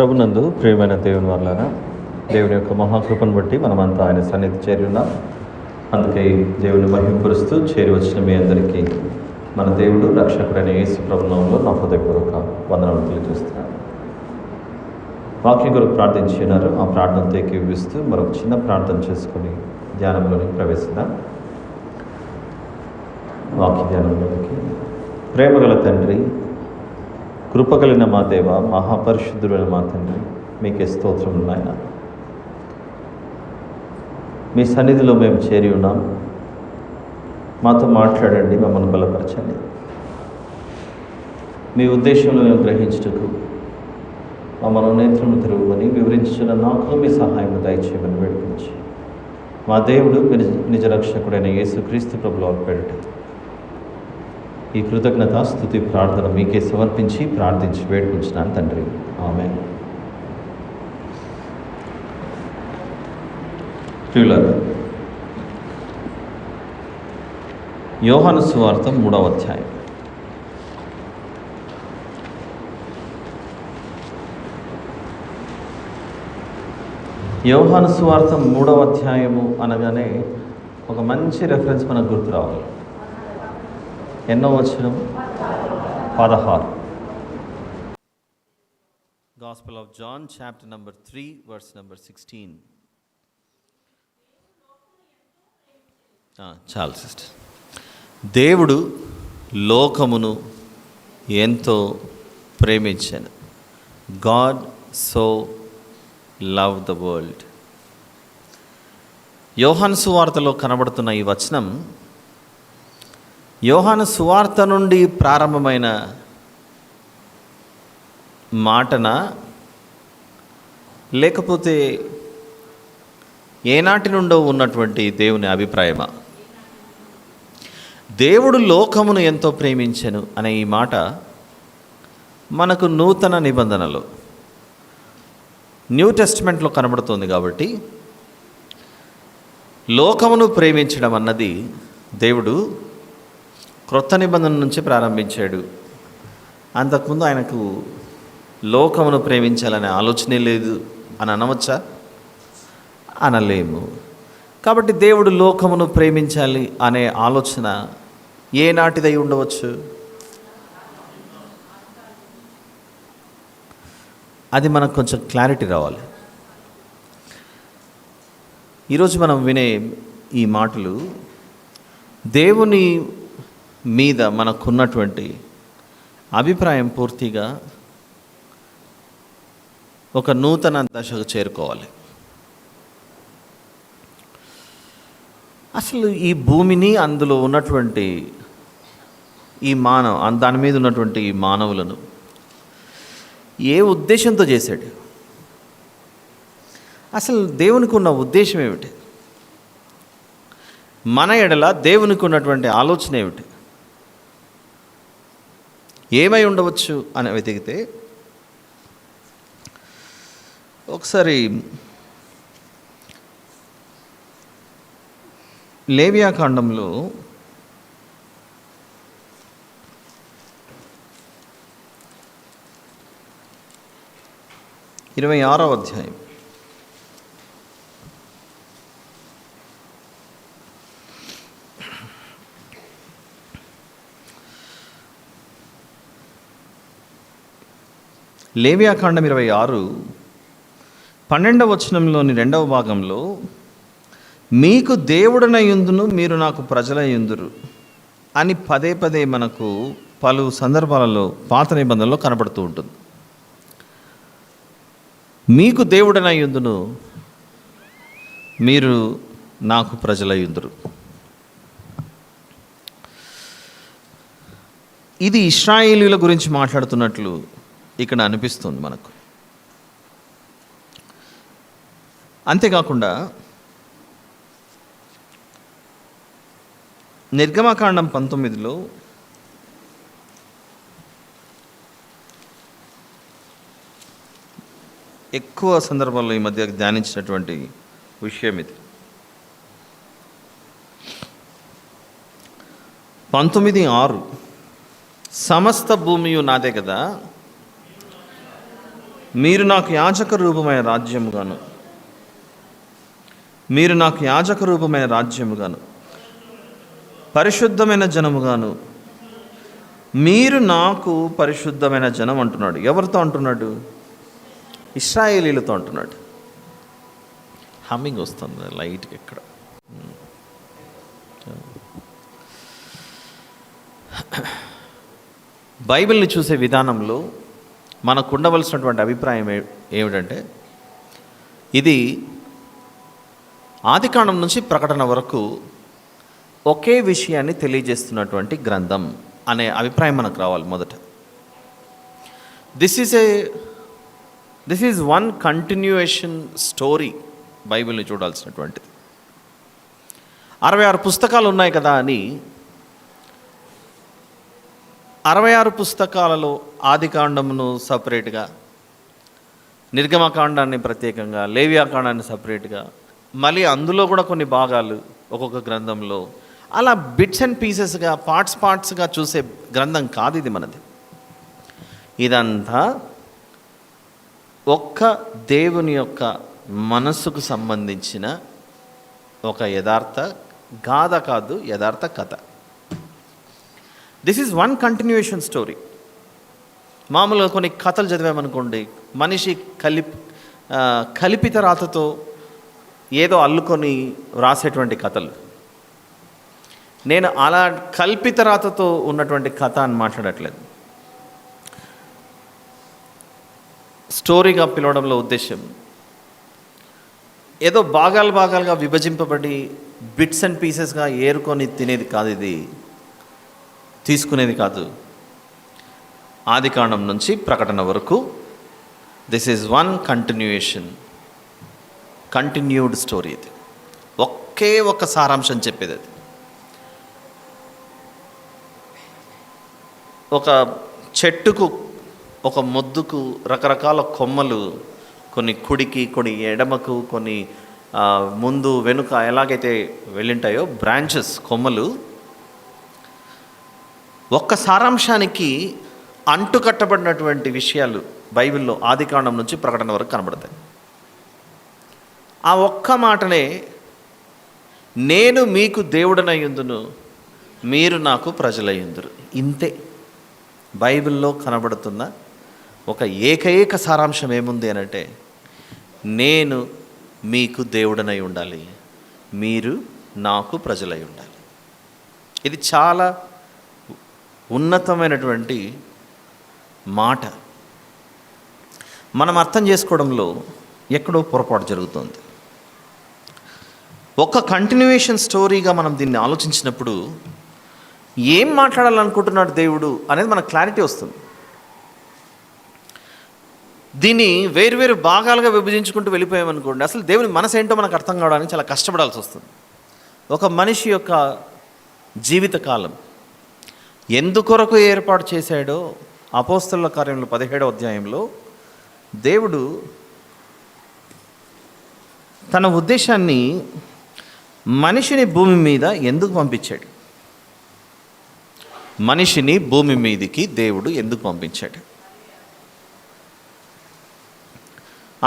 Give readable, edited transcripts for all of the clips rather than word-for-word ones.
ప్రభునందు ప్రియమైన దేవుని వలన దేవుని యొక్క మహాకృపను బట్టి మనమంతా ఆయన సన్నిధి చేరి ఉన్నాం. అందుకే దేవుని మహింపరుస్తూ చేరి వచ్చిన మీ అందరికీ మన దేవుడు రక్షకుడైన యేసు ప్రభునామంలో నా హృదయపూర్వక వందనాలు తెలియజేస్తున్నాను. వాక్యం కొరకు ప్రార్థించినారు. ఆ ప్రార్థనతో ఏకీభవిస్తూ మరొక చిన్న ప్రార్థన చేసుకొని ధ్యానంలోనికి ప్రవేశిద్దాం. వాక్య ధ్యానంలోనికి. ప్రేమగల తండ్రి, కృపగలిగిన మా దేవ, మహాపరిశుద్ధుడైన మా తండ్రి, మీకే స్తోత్రములు నాయన. మీ సన్నిధిలో మేము చేరి ఉన్నాం. మాతో మాట్లాడండి, మమ్మల్ని బలపరచండి. మీ ఉద్దేశంలో మేము గ్రహించుటకు మమ్మల్ని నేత్రము తిరుగుమని వివరించిన నాకు మీ సహాయం దయచేయమని వేడుకొంచి మా దేవుడు నిజ రక్షకుడైన యేసుక్రీస్తు ప్రభువు పేరిట ఈ కృతజ్ఞత స్తుతి ప్రార్థన మీకే సమర్పించి ప్రార్థించి వేడుకుంటున్నాను తండ్రి. ఆమేన్. ప్రియులారా, యోహాను సువార్త 3వ అధ్యాయం. యోహాను సువార్త 3వ అధ్యాయము అనగానే ఒక మంచి రెఫరెన్స్ మనకు గుర్తు రావాలి. ఎన్నో వచనం? 16. Gospel of John, chapter number 3, verse number 16. చాలు సిస్టర్. దేవుడు లోకమును ఎంతో ప్రేమించాను. God so love the world. యోహాను సువార్తలో కనబడుతున్న ఈ వచనం యోహాను సువార్త నుండి ప్రారంభమైన మాటనా, లేకపోతే ఏనాటి నుండో ఉన్నటువంటి దేవుని అభిప్రాయమా? దేవుడు లోకమును ఎంతో ప్రేమించెను అనే ఈ మాట మనకు నూతన నిబంధనలో న్యూ టెస్టిమెంట్లో కనబడుతుంది. కాబట్టి లోకమును ప్రేమించడం అన్నది దేవుడు క్రొత్త నిబంధన నుంచి ప్రారంభించాడు. అంతకుముందు ఆయనకు లోకమును ప్రేమించాలనే ఆలోచనే లేదు అని అనవచ్చా? అనలేము. కాబట్టి దేవుడు లోకమును ప్రేమించాలి అనే ఆలోచన ఏనాటిదై ఉండవచ్చు? అది మనకు కొంచెం క్లారిటీ రావాలి. ఈరోజు మనం వినే ఈ మాటలు దేవుని మీద మనకున్నటువంటి అభిప్రాయం పూర్తిగా ఒక నూతన దశకు చేరుకోవాలి. అసలు ఈ భూమిని, అందులో ఉన్నటువంటి ఈ దాని మీద ఉన్నటువంటి ఈ మానవులను ఏ ఉద్దేశంతో చేశాడు? అసలు దేవునికి ఉన్న ఉద్దేశం ఏమిటి? మన ఎడల దేవునికి ఉన్నటువంటి ఆలోచన ఏమిటి? ఏమై ఉండవచ్చు అని వెతికితే ఒకసారి లేవియాకాండంలో 26వ అధ్యాయం. లేవియాకాండం 26 12వ వచనంలోని 2వ భాగంలో, మీకు దేవుడనయుందును, మీరు నాకు ప్రజలయుందురు అని పదే పదే మనకు పలు సందర్భాలలో పాత నిబంధనలో కనబడుతూ ఉంటుంది. మీకు దేవుడనయుందును, మీరు నాకు ప్రజలయుందురు. ఇది ఇశ్రాయేలీయుల గురించి మాట్లాడుతున్నట్లు ఇక్కడ అనిపిస్తుంది మనకు. అంతేకాకుండా నిర్గమకాండం 19లో ఎక్కువ సందర్భాల్లో ఈ మధ్య ధ్యానించినటువంటి విషయం ఇది. 19:6 సమస్త భూమియు నాదే కదా, మీరు నాకు యాజక రూపమైన రాజ్యముగాను, మీరు నాకు యాజక రూపమైన రాజ్యముగాను, పరిశుద్ధమైన జనముగాను, మీరు నాకు పరిశుద్ధమైన జనం అంటున్నాడు. ఎవరితో అంటున్నాడు? ఇశ్రాయేలీలతో అంటున్నాడు. హమ్మింగ్ వస్తుంది లైట్గా ఇక్కడ. బైబిల్ని చూసే విధానంలో మనకు ఉండవలసినటువంటి అభిప్రాయం ఏమిటంటే, ఇది ఆదికాండం నుంచి ప్రకటన వరకు ఒకే విషయాన్ని తెలియజేస్తున్నటువంటి గ్రంథం అనే అభిప్రాయం మనకు రావాలి మొదట. This is one continuation story. బైబిల్ని చూడాల్సినటువంటిది. 66 పుస్తకాలు ఉన్నాయి కదా అని 66 పుస్తకాలలో ఆదికాండమును సపరేట్గా, నిర్గమకాండాన్ని ప్రత్యేకంగా, లేవియాకాండాన్ని సపరేట్గా, మళ్ళీ అందులో కూడా కొన్ని భాగాలు ఒక్కొక్క గ్రంథంలో అలా బిట్స్ అండ్ పీసెస్గా, పార్ట్స్గా చూసే గ్రంథం కాదు ఇది మనది. ఇదంతా ఒక్క దేవుని యొక్క మనస్సుకు సంబంధించిన ఒక యథార్థ గాథ కాదు, యథార్థ కథ. This is one continuation story. మామూలుగా కొన్ని కథలు చదివామనుకోండి, మనిషి కల్పిత రాతతో ఏదో అల్లుకొని రాసేటువంటి కథలు. నేను అలా కల్పిత రాతతో ఉన్నటువంటి కథ అని మాట్లాడట్లేదు. స్టోరీగా పిలవడంలో ఉద్దేశం ఏదో భాగాలుగా విభజింపబడి బిట్స్ అండ్ పీసెస్గా ఏరుకొని తినేది కాదు, ఇది తీసుకునేది కాదు. ఆదికాండం నుంచి ప్రకటన వరకు this is one continued story. ఇది ఒకే ఒక సారాంశం చెప్పేది. అది ఒక చెట్టుకు, ఒక మొద్దుకు రకరకాల కొమ్మలు, కొన్ని కుడికి, కొన్ని ఎడమకు, కొన్ని ముందు వెనుక ఎలాగైతే వెళ్ళింటాయో బ్రాంచెస్, కొమ్మలు ఒక్క సారాంశానికి అంటుకట్టబడినటువంటి విషయాలు బైబిల్లో ఆదికాండం నుంచి ప్రకటన వరకు కనబడతాయి. ఆ ఒక్క మాటనే, నేను మీకు దేవుడనయ్యుందును, మీరు నాకు ప్రజలయ్యుందురు. ఇంతే బైబిల్లో కనబడుతున్న ఒక ఏకైక సారాంశం ఏముంది అనంటే, నేను మీకు దేవుడనై ఉండాలి, మీరు నాకు ప్రజలై ఉండాలి. ఇది చాలా ఉన్నతమైనటువంటి మాట. మనం అర్థం చేసుకోవడంలో ఎక్కడో పొరపాటు జరుగుతుంది. ఒక కంటిన్యూయేషన్ స్టోరీగా మనం దీన్ని ఆలోచించినప్పుడు ఏం మాట్లాడాలనుకుంటున్నాడు దేవుడు అనేది మనకు క్లారిటీ వస్తుంది. దీన్ని వేరు భాగాలుగా విభజించుకుంటూ వెళ్ళిపోయామనుకోండి, అసలు దేవుని మనసు ఏంటో మనకు అర్థం కావడానికి చాలా కష్టపడాల్సి వస్తుంది. ఒక మనిషి యొక్క జీవితకాలం ఎందుకొరకు ఏర్పాటు చేశాడో అపోస్తలుల కార్యములు 17వ అధ్యాయంలో దేవుడు తన ఉద్దేశాన్ని మనిషిని భూమి మీద ఎందుకు పంపించాడు, మనిషిని భూమి మీదికి దేవుడు ఎందుకు పంపించాడు?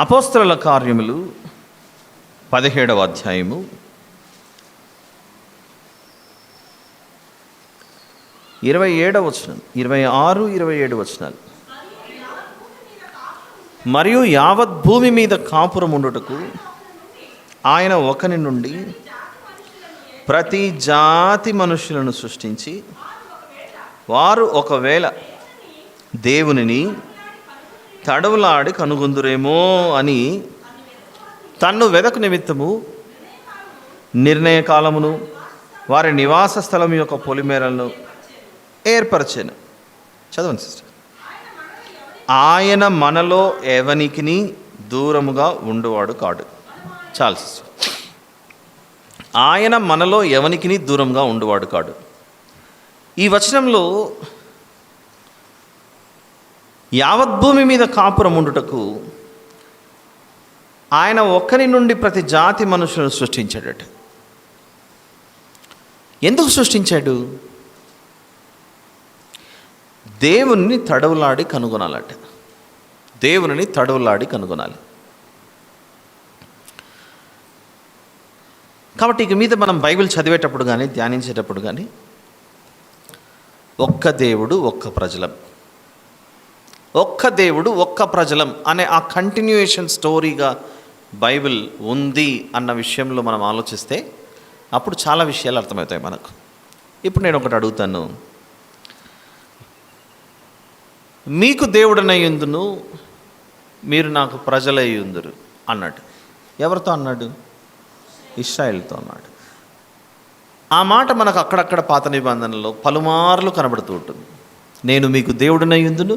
అపోస్తలుల కార్యములు 17వ అధ్యాయము 27వ వచనం, 26, 27 వచనాలు. మరియు యావత్ భూమి మీద కాపురం ఉండుటకు ఆయన ఒకని నుండి ప్రతి జాతి మనుషులను సృష్టించి, వారు ఒకవేళ దేవునిని తడవులాడి కనుగొందురేమో అని తన్ను వెదకు నిమిత్తము నిర్ణయ కాలమును వారి నివాస స్థలం యొక్క పొలిమేరలను ఏర్పరచాను. చదవండి సిస్టర్. ఆయన మనలో ఎవనికిని దూరముగా ఉండువాడు కాడు. చాలు సిస్టర్. ఆయన మనలో ఎవనికిని దూరంగా ఉండువాడు కాడు. ఈ వచనంలో యావత్ భూమి మీద కాపురం ఉండుటకు ఆయన ఒక్కరి నుండి ప్రతి జాతి మనుషులను సృష్టించాడట. ఎందుకు సృష్టించాడు? దేవుణ్ణి తడవులాడి కనుగొనాలట. దేవునిని తడవులాడి కనుగొనాలి. కాబట్టి ఇక మీద మనం బైబిల్ చదివేటప్పుడు కానీ ధ్యానించేటప్పుడు కానీ ఒక్క దేవుడు ఒక్క ప్రజలం, ఒక్క దేవుడు ఒక్క ప్రజలం అనే ఆ కంటిన్యూయేషన్ స్టోరీగా బైబిల్ ఉంది అన్న విషయంలో మనం ఆలోచిస్తే అప్పుడు చాలా విషయాలు అర్థమవుతాయి మనకు. ఇప్పుడు నేను ఒకటి అడుగుతాను, మీకు దేవుడనయ్యుందును మీరు నాకు ప్రజలయ్యుందురు అన్నాడు. ఎవరితో అన్నాడు? ఇశ్రాయేలుతో అన్నాడు. ఆ మాట మనకు అక్కడక్కడ పాత నిబంధనలో పలుమార్లు కనబడుతూ ఉంటుంది. నేను మీకు దేవుడనయ్యుందును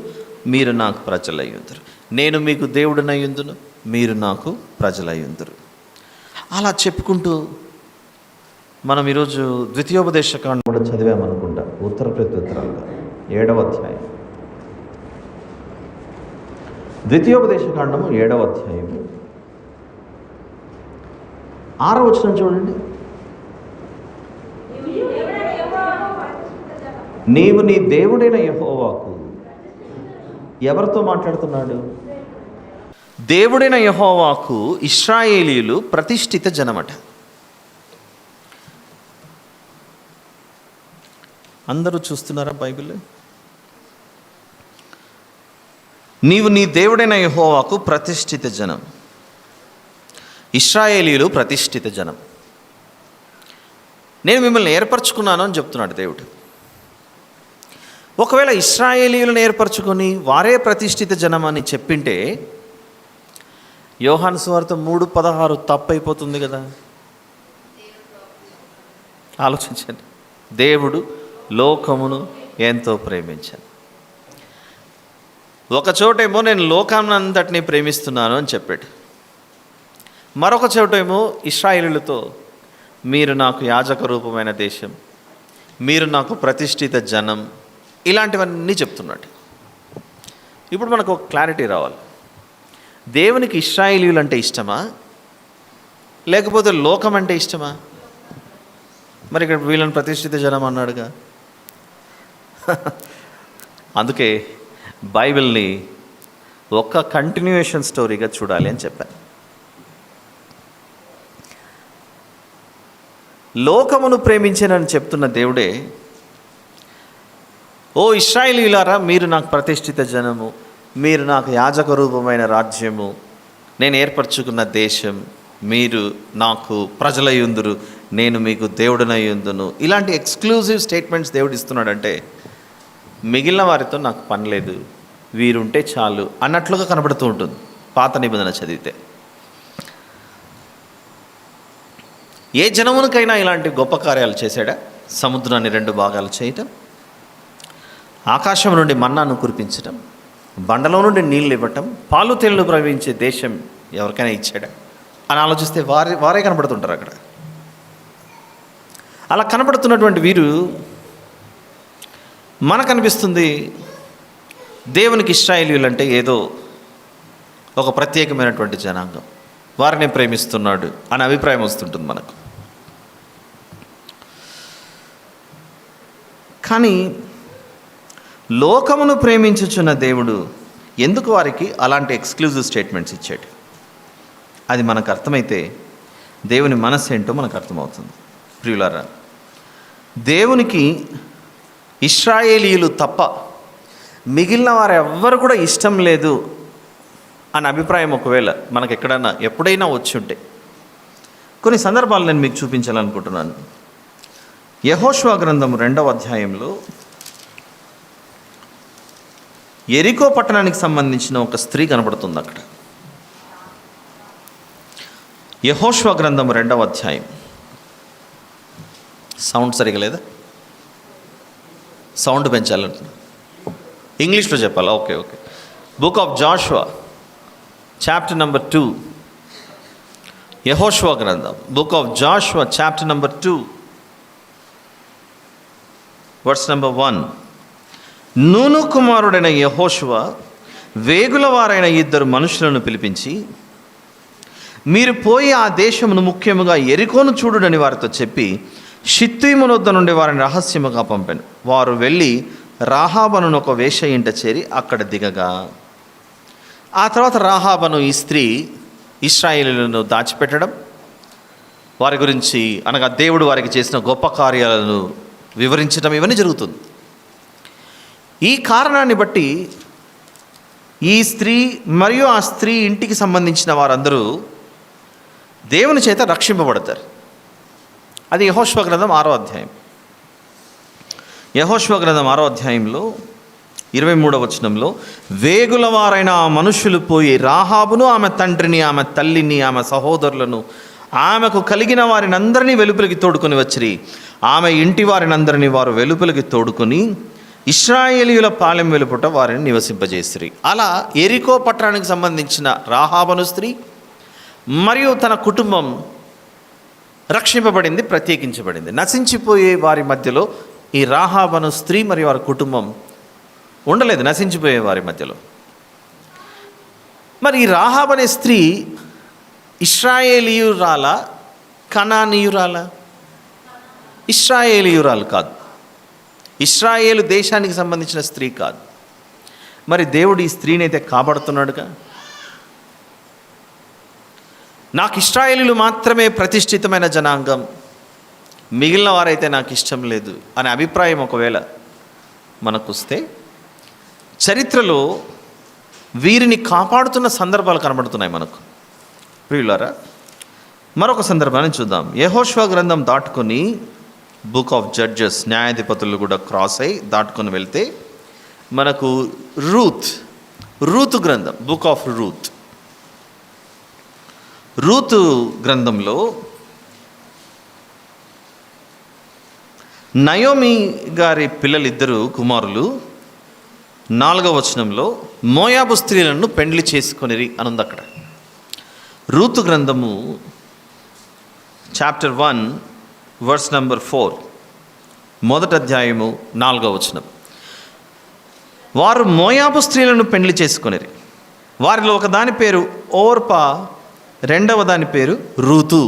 మీరు నాకు ప్రజలయ్యుందురు, నేను మీకు దేవుడనయ్యుందును మీరు నాకు ప్రజలయ్యుందురు. అలా చెప్పుకుంటూ మనం ఈరోజు ద్వితీయోపదేశకాండం కూడా చదివామనుకుంటా, ఉత్తర ప్రత్యుత్తరాలుగా 7వ అధ్యాయం. ద్వితీయోపదేశకాండము 7వ అధ్యాయము 6వ వచనం చూడండి. నీవు నీ దేవుడైన యెహోవాకు, ఎవరితో మాట్లాడుతున్నాడు? దేవుడైన యెహోవాకు ఇశ్రాయేలీయులు ప్రతిష్ఠిత జనమట. అందరూ చూస్తున్నారా బైబిల్? నీవు నీ దేవుడైన యెహోవాకు ప్రతిష్ఠిత జనం, ఇశ్రాయేలీయులు ప్రతిష్ఠిత జనం. నేను మిమ్మల్ని ఏర్పరచుకున్నాను అని చెప్తున్నాడు దేవుడు. ఒకవేళ ఇశ్రాయేలీయులను ఏర్పరచుకొని వారే ప్రతిష్ఠిత జనం అని చెప్పింటే యోహాను సువార్త 3:16 తప్పైపోతుంది కదా. ఆలోచించండి. దేవుడు లోకమును ఎంతో ప్రేమించాను. ఒక చోటేమో నేను లోకాన్నంతటినీ ప్రేమిస్తున్నాను అని చెప్పాడు, మరొక చోటేమో ఇశ్రాయేలులతో మీరు నాకు యాజక రూపమైన దేశం, మీరు నాకు ప్రతిష్ఠిత జనం, ఇలాంటివన్నీ చెప్తున్నాడు. ఇప్పుడు మనకు ఒక క్లారిటీ రావాలి. దేవునికి ఇశ్రాయేలీయులు అంటే ఇష్టమా లేకపోతే లోకం అంటే ఇష్టమా? మరి ఇక్కడ వీళ్ళని ప్రతిష్ఠిత జనం అన్నాడుగా. అందుకే బైబిల్ని ఒక్క కంటిన్యూయేషన్ స్టోరీగా చూడాలి అని చెప్పాను. లోకమును ప్రేమించానని చెప్తున్న దేవుడే, ఓ ఇశ్రాయేలీయులారా మీరు నాకు ప్రతిష్ఠిత జనము, మీరు నాకు యాజక రూపమైన రాజ్యము, నేను ఏర్పరచుకున్న దేశం, మీరు నాకు ప్రజలయ్యుందురు, నేను మీకు దేవుడనయ్యుందును, ఇలాంటి ఎక్స్క్లూజివ్ స్టేట్మెంట్స్ దేవుడు ఇస్తున్నాడంటే మిగిలిన వారితో నాకు పని లేదు, వీరుంటే చాలు అన్నట్లుగా కనబడుతూ ఉంటుంది పాత నిబంధన చదివితే. ఏ జనమునికైనా ఇలాంటి గొప్ప కార్యాలు చేశాడా? సముద్రాన్ని 2 భాగాలు చేయటం, ఆకాశం నుండి మన్నాను కురిపించటం, బండలో నుండి నీళ్ళు ఇవ్వటం, పాలు తేనెలు ప్రవహించే దేశం ఎవరికైనా ఇచ్చాడా అని ఆలోచిస్తే వారే కనబడుతుంటారు అక్కడ. అలా కనబడుతున్నటువంటి వీరు మనకు అనిపిస్తుంది దేవునికి ఇశ్రాయేలీయులు అంటే ఏదో ఒక ప్రత్యేకమైనటువంటి జనాంగం, వారిని ప్రేమిస్తున్నాడు అనే అభిప్రాయం వస్తుంటుంది మనకు. కానీ లోకమును ప్రేమించుచున్న దేవుడు ఎందుకు వారికి అలాంటి ఎక్స్క్లూజివ్ స్టేట్మెంట్స్ ఇచ్చాడు? అది మనకు అర్థమైతే దేవుని మనస్సు ఏంటో మనకు అర్థమవుతుంది. ప్రియులారా, దేవునికి ఇశ్రాయేలీయులు తప్ప మిగిలిన వారు ఎవ్వరు కూడా ఇష్టం లేదు అనే అభిప్రాయం ఒకవేళ మనకు ఎప్పుడైనా వచ్చి ఉంటే కొన్ని సందర్భాలు నేను మీకు చూపించాలనుకుంటున్నాను. యెహోషువ గ్రంథం 2వ అధ్యాయంలో యెరికో పట్టణానికి సంబంధించిన ఒక స్త్రీ కనబడుతుంది అక్కడ. యెహోషువ గ్రంథం 2వ అధ్యాయం. సౌండ్ సరిగా లేదా? సౌండ్ పెంచాలంటున్నా, ఇంగ్లీష్లో చెప్పాలా? Okay. Book of Joshua chapter number 2. యెహోషువ గ్రంథం, book of Joshua chapter number 2 verse number 1. నూను కుమారుడైన యెహోషువ వేగుల వారైన 2 మనుషులను పిలిపించి, మీరు పోయి ఆ దేశమును ముఖ్యముగా యెరికోను చూడుడని వారితో చెప్పి షిత్తీము వద్ద నుండి వారిని రహస్యముగా పంపాను. వారు వెళ్ళి రాహాబును ఒక వేశ్య ఇంట చేరి అక్కడ దిగగా ఆ తర్వాత రాహాబను ఈ స్త్రీ ఇశ్రాయేలీయులను దాచిపెట్టడం, వారి గురించి అనగా దేవుడు వారికి చేసిన గొప్ప కార్యాలను వివరించడం, ఇవన్నీ జరుగుతుంది. ఈ కారణాన్ని బట్టి ఈ స్త్రీ మరియు ఆ స్త్రీ ఇంటికి సంబంధించిన వారందరూ దేవుని చేత రక్షింపబడతారు. అది యెహోషువ గ్రంథం 6వ అధ్యాయం. యెహోషువ గ్రంథం 6వ అధ్యాయంలో 23వ వచనంలో, వేగుల వారైన ఆ మనుషులు పోయి రాహాబును, ఆమె తండ్రిని, ఆమె తల్లిని, ఆమె సహోదరులను, ఆమెకు కలిగిన వారిని అందరినీ వెలుపలికి తోడుకొని వచ్చిరి. ఆమె ఇంటి వారిని అందరినీ వారు వెలుపలికి తోడుకొని ఇశ్రాయేలీయుల పాలెం వెలుపుట వారిని నివసింపజేసిరి. అలా ఎరికో పట్టణానికి సంబంధించిన రాహాబను స్త్రీ మరియు తన కుటుంబం రక్షింపబడింది, ప్రత్యేకించబడింది. నశించిపోయే వారి మధ్యలో ఈ రాహాబను స్త్రీ మరియు వారి కుటుంబం ఉండలేదు, నశించిపోయే వారి మధ్యలో. మరి ఈ రాహాబ్ అనే స్త్రీ ఇశ్రాయేలీయురాలా, కనానీయురాలా? ఇశ్రాయేలీయురాలు కాదు, ఇశ్రాయేలు దేశానికి సంబంధించిన స్త్రీ కాదు. మరి దేవుడు ఈ స్త్రీని అయితే కాబడుతున్నాడుగా. నాకు ఇశ్రాయేలీలు మాత్రమే ప్రతిష్ఠితమైన జనాంగం, మిగిలిన వారైతే నాకు ఇష్టం లేదు అనే అభిప్రాయం ఒకవేళ మనకు వస్తే, చరిత్రలో వీరిని కాపాడుతున్న సందర్భాలు కనబడుతున్నాయి మనకు. ప్రియులారా, మరొక సందర్భాన్ని చూద్దాం. యెహోషువ గ్రంథం దాటుకొని బుక్ ఆఫ్ జడ్జెస్, న్యాయాధిపతులు కూడా క్రాస్ అయ్యి దాటుకొని వెళ్తే మనకు రూతు గ్రంథం, బుక్ ఆఫ్ రూతు గ్రంథంలో నయోమి గారి పిల్లలిద్దరు కుమారులు 4వ వచనంలో మోయాబు స్త్రీలను పెండ్లి చేసుకొనిరి అనుంది అక్కడ. రూతు గ్రంథము చాప్టర్ 1 వర్స్ నంబర్ 4, 1వ అధ్యాయము 4వ వచనం. వారు మోయాబు స్త్రీలను పెండ్లి చేసుకొనిరి. వారిలో ఒకదాని పేరు ఓర్పా, రెండవ దాని పేరు రూతు.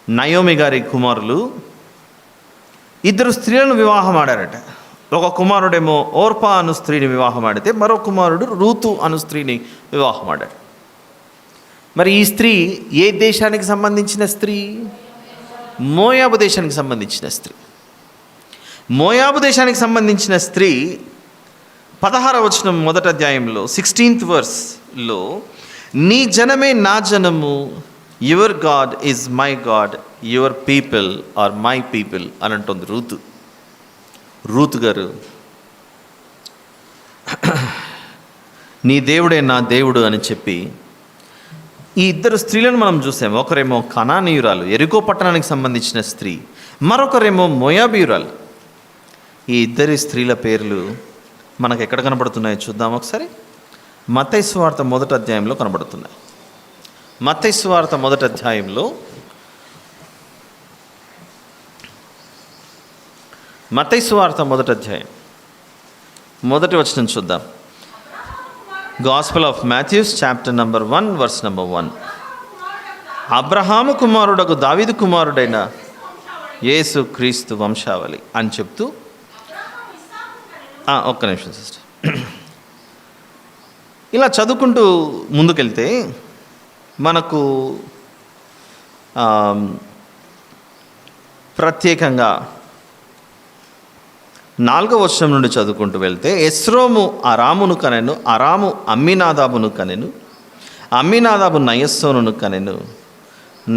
నయోమి గారి కుమారులు ఇద్దరు స్త్రీలను వివాహం ఆడారట. ఒక కుమారుడేమో ఓర్పా అను స్త్రీని వివాహం ఆడితే, మరో కుమారుడు రూతు అను స్త్రీని వివాహం ఆడాడు. మరి ఈ స్త్రీ ఏ దేశానికి సంబంధించిన స్త్రీ? మోయాబు దేశానికి సంబంధించిన స్త్రీ. మోయాబు దేశానికి సంబంధించిన స్త్రీ 16వ వచనం 1వ అధ్యాయంలో 16th వర్స్లో, నీ జనమే నా జనము, your God is my God, your people are my people అని అంటుంది రూతు గారు. నీ దేవుడే నా దేవుడు అని చెప్పి ఈ ఇద్దరు స్త్రీలను మనం చూసాం. ఒకరేమో కనానీయురాలు, ఎరికో పట్టణానికి సంబంధించిన స్త్రీ, మరొకరేమో మోయాబీయురాలు. ఈ ఇద్దరి స్త్రీల పేర్లు మనకు ఎక్కడ కనబడుతున్నాయో చూద్దాం ఒకసారి. మత్తయి సువార్త 1వ అధ్యాయంలో కనబడుతున్నాయి. మత్తయి సువార్త 1వ అధ్యాయంలో మత్తయి సువార్త 1వ అధ్యాయం 1వ వచనం చూద్దాం. Gospel of Matthews chapter number 1 verse number 1. అబ్రహాము కుమారుడకు దావీదు కుమారుడైన యేసు క్రీస్తు వంశావళి అని చెప్తూ, ఒక్క నిమిషం సిస్టర్, ఇలా చదువుకుంటూ ముందుకెళ్తే మనకు ప్రత్యేకంగా 4వ వచనం నుండి చదువుకుంటూ వెళ్తే, ఎస్రోము అరామును కనెను, అరాము అమ్మినాదాబును కనెను, అమ్మినాదాబు నయస్సోనును కనెను,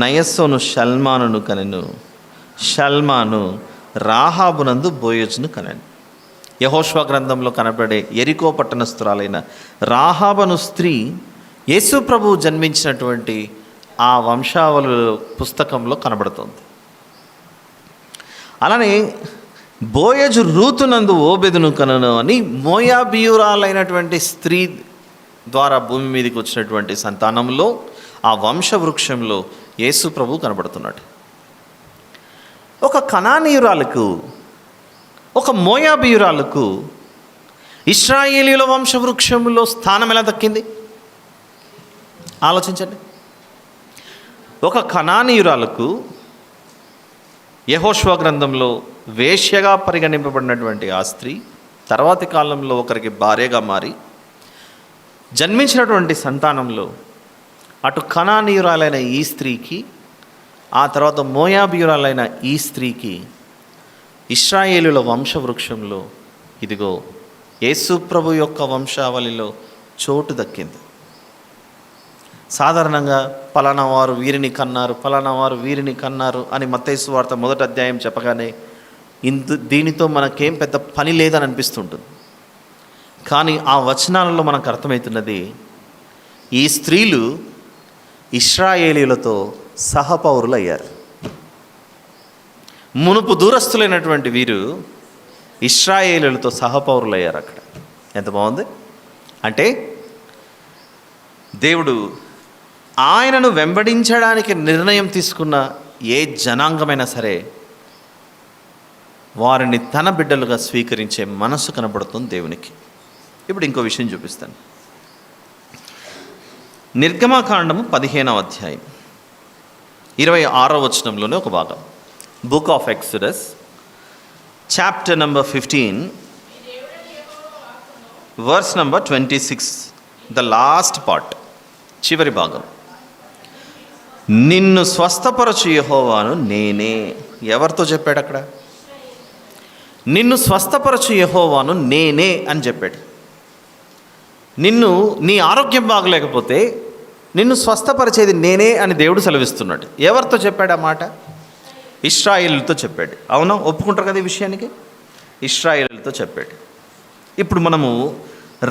నయస్సోను షల్మానును కనెను, షల్మాను రాహాబునందు బోయజును కనెను. యెహోషువ గ్రంథంలో కనబడే ఎరికో పట్టణస్థురాలైన రాహాబను స్త్రీ యేసు ప్రభువు జన్మించినటువంటి ఆ వంశావళి పుస్తకంలో కనబడుతుంది. అలానే బోయజు రూతునందు ఓబెదును కనను అని మోయాబీయురాలైనటువంటి స్త్రీ ద్వారా భూమి మీదకి వచ్చినటువంటి సంతానంలో, ఆ వంశవృక్షంలో యేసు ప్రభు కనబడుతున్నాడు. ఒక కనానీయురాలకు, ఒక మోయాబీయురాలకు ఇశ్రాయేలీయుల వంశవృక్షంలో స్థానం ఎలా దక్కింది ఆలోచించండి. ఒక కనానీయురాలకు యెహోషువ గ్రంథంలో వేశ్యగా పరిగణింపబడినటువంటి ఆ స్త్రీ తర్వాతి కాలంలో ఒకరికి భార్యగా మారి జన్మించినటువంటి సంతానంలో అటు కనానీయురాలైన ఈ స్త్రీకి, ఆ తర్వాత మోయాబీయురాలైన ఈ స్త్రీకి ఇశ్రాయేలుల వంశవృక్షంలో ఇదిగో యేసు ప్రభు యొక్క వంశావళిలో చోటు దక్కింది. సాధారణంగా పలానా వారు వీరిని కన్నారు, పలానా వారు వీరిని కన్నారు అని మత్తయి సువార్త 1వ అధ్యాయం చెప్పగానే దీనితో మనకేం పెద్ద పని లేదని అనిపిస్తుంటుంది. కానీ ఆ వచనాలలో మనకు అర్థమవుతున్నది, ఈ స్త్రీలు ఇశ్రాయేలీలతో సహపౌరులు అయ్యారు. మునుపు దూరస్తులైనటువంటి వీరు ఇశ్రాయేలీలతో సహపౌరులు అయ్యారు. అక్కడ ఎంత బాగుంది అంటే, దేవుడు ఆయనను వెంబడించడానికి నిర్ణయం తీసుకున్న ఏ జనాంగమైనా సరే వారిని తన బిడ్డలుగా స్వీకరించే మనసు కనబడుతుంది దేవునికి. ఇప్పుడు ఇంకో విషయం చూపిస్తాను. నిర్గమకాండము 15వ అధ్యాయం 26వ వచనంలోనే ఒక భాగం. Book of Exodus chapter number 15 verse number 26, the last part, చివరి భాగం. నిన్ను స్వస్థపరచు యెహోవాను నేనే. ఎవరితో చెప్పాడు అక్కడ? నిన్ను స్వస్థపరచు యెహోవాను నేనే అని చెప్పాడు. నీ ఆరోగ్యం బాగలేకపోతే నిన్ను స్వస్థపరిచేది నేనే అని దేవుడు సెలవిస్తున్నాడు. ఎవరితో చెప్పాడు ఆ మాట? ఇశ్రాయేలుతో చెప్పాడు. అవునా, ఒప్పుకుంటారు కదా ఈ విషయానికి? ఇశ్రాయేలుతో చెప్పాడు. ఇప్పుడు మనము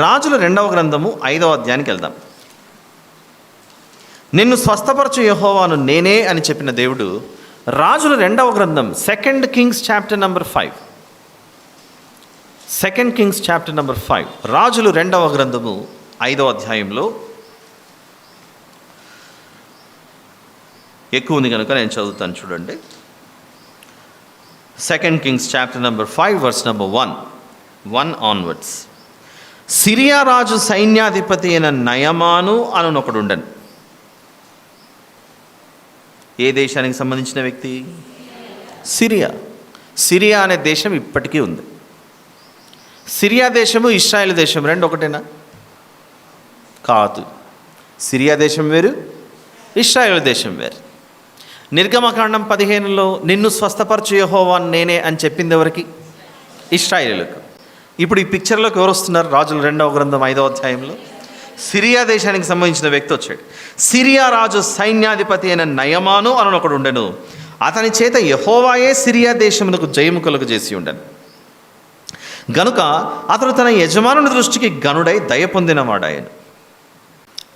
రాజుల 2వ గ్రంథము 5వ అధ్యాయానికి వెళ్దాం. నిన్ను స్వస్థపరచు యెహోవాను నేనే అని చెప్పిన దేవుడు రాజుల 2వ గ్రంథం 2 kings chapter number 5, 2 kings chapter number 5, రాజులు 2వ గ్రంథము 5వ అధ్యాయంలో ఎక్కువ ఉంది కనుక నేను చదువుతాను, చూడండి. 2 kings chapter number 5 verse number 1 onwards. Syria రాజు సైన్యాధిపతి అయిన నయమాను అనునొకడు ఉండను. ఏ దేశానికి సంబంధించిన వ్యక్తి? సిరియా. సిరియా అనే దేశం ఇప్పటికీ ఉంది. సిరియా దేశము ఇశ్రాయేల్ దేశం రెండు ఒకటేనా? కాదు. సిరియా దేశం వేరు, ఇశ్రాయేల్ దేశం వేరు. నిర్గమకాండం 15లో నిన్ను స్వస్థపరచు యెహోవా నేనే అని చెప్పింది ఎవరికి? ఇశ్రాయేలులకు. ఇప్పుడు ఈ పిక్చర్లోకి ఎవరు వస్తున్నారు? రాజుల 2వ గ్రంథం 5వ అధ్యాయంలో సిరియా దేశానికి సంబంధించిన వ్యక్తి వచ్చాడు. సిరియా రాజు సైన్యాధిపతి అయిన నయమాను అని ఒకడు ఉండెను. అతని చేత యెహోవాయే సిరియా దేశమునకు జయము కలుగు చేసి ఉండెను. గనుక అతడు తన యజమానుని దృష్టికి గనుడై దయ పొందినవాడాయను.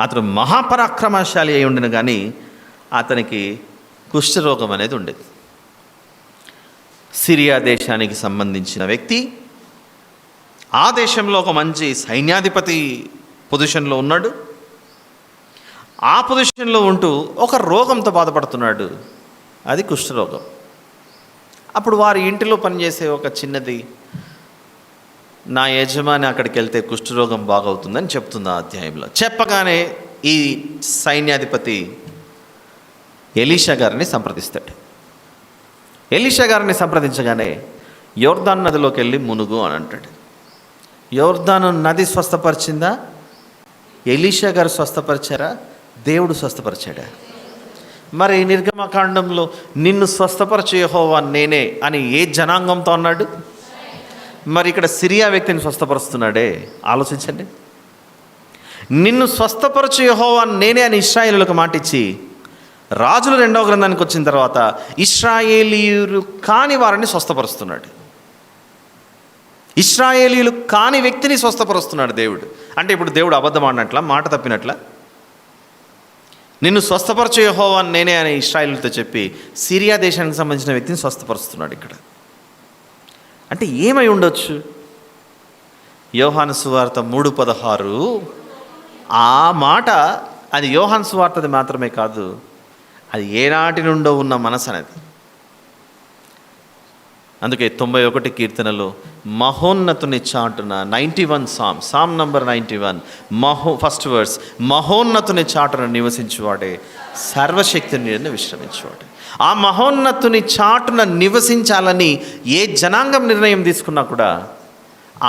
అతడు మహాపరాక్రమశాలి అయి ఉండెను, కానీ అతనికి కుష్ఠరోగం అనేది ఉండేది. సిరియా దేశానికి సంబంధించిన వ్యక్తి, ఆ దేశంలో ఒక మంచి సైన్యాధిపతి పొజిషన్లో ఉన్నాడు. ఆ పొజిషన్లో ఉంటూ ఒక రోగంతో బాధపడుతున్నాడు, అది కుష్ఠరోగం. అప్పుడు వారి ఇంటిలో పనిచేసే ఒక చిన్నది, నా యజమాని అక్కడికి వెళ్తే కుష్ఠరోగం బాగవుతుందని చెప్తుంది ఆ అధ్యాయంలో. చెప్పగానే ఈ సైన్యాధిపతి ఎలీషా గారిని సంప్రదిస్తాడు. ఎలీషా గారిని సంప్రదించగానే యోర్దాను నదిలోకి వెళ్ళి మునుగు అని అంటాడు. యోర్దాను నది స్వస్థపరిచిందా? ఎలీషా గారు స్వస్థపరిచారా? దేవుడు స్వస్థపరిచాడా? మరి నిర్గమకాండంలో నిన్ను స్వస్థపరచు యెహోవా నేనే అని ఏ జనాంగంతో అన్నాడు? మరి ఇక్కడ సిరియా వ్యక్తిని స్వస్థపరుస్తున్నాడే. ఆలోచించండి. నిన్ను స్వస్థపరచు యెహోవా నేనే అని ఇశ్రాయేలులకు మాటిచ్చి రాజుల 2వ గ్రంథానికి వచ్చిన తర్వాత ఇశ్రాయేలీయులు కాని వారిని స్వస్థపరుస్తున్నాడు. ఇశ్రాయేలీయులు కాని వ్యక్తిని స్వస్థపరుస్తున్నాడు దేవుడు. అంటే ఇప్పుడు దేవుడు అబద్ధం ఆడినట్లా, మాట తప్పినట్లా? నిన్ను స్వస్థపరచు యెహోవా నేనే అని ఇశ్రాయేలుతో చెప్పి సిరియా దేశానికి సంబంధించిన వ్యక్తిని స్వస్థపరుస్తున్నాడు ఇక్కడ. అంటే ఏమై ఉండొచ్చు? యోహాను సువార్త 3:16 ఆ మాట, అది యోహాను సువార్తది మాత్రమే కాదు, అది ఏనాటి నుండో ఉన్న మనసు అనేది. అందుకే 91 కీర్తనలో మహోన్నతుని చాటున 91 సామ్ నంబర్ 91 ఫస్ట్ వర్స్, మహోన్నతుని చాటున నివసించువాడే సర్వశక్తిని విశ్రమించువాడే. ఆ మహోన్నతుని చాటున నివసించాలని ఏ జనాంగం నిర్ణయం తీసుకున్నా కూడా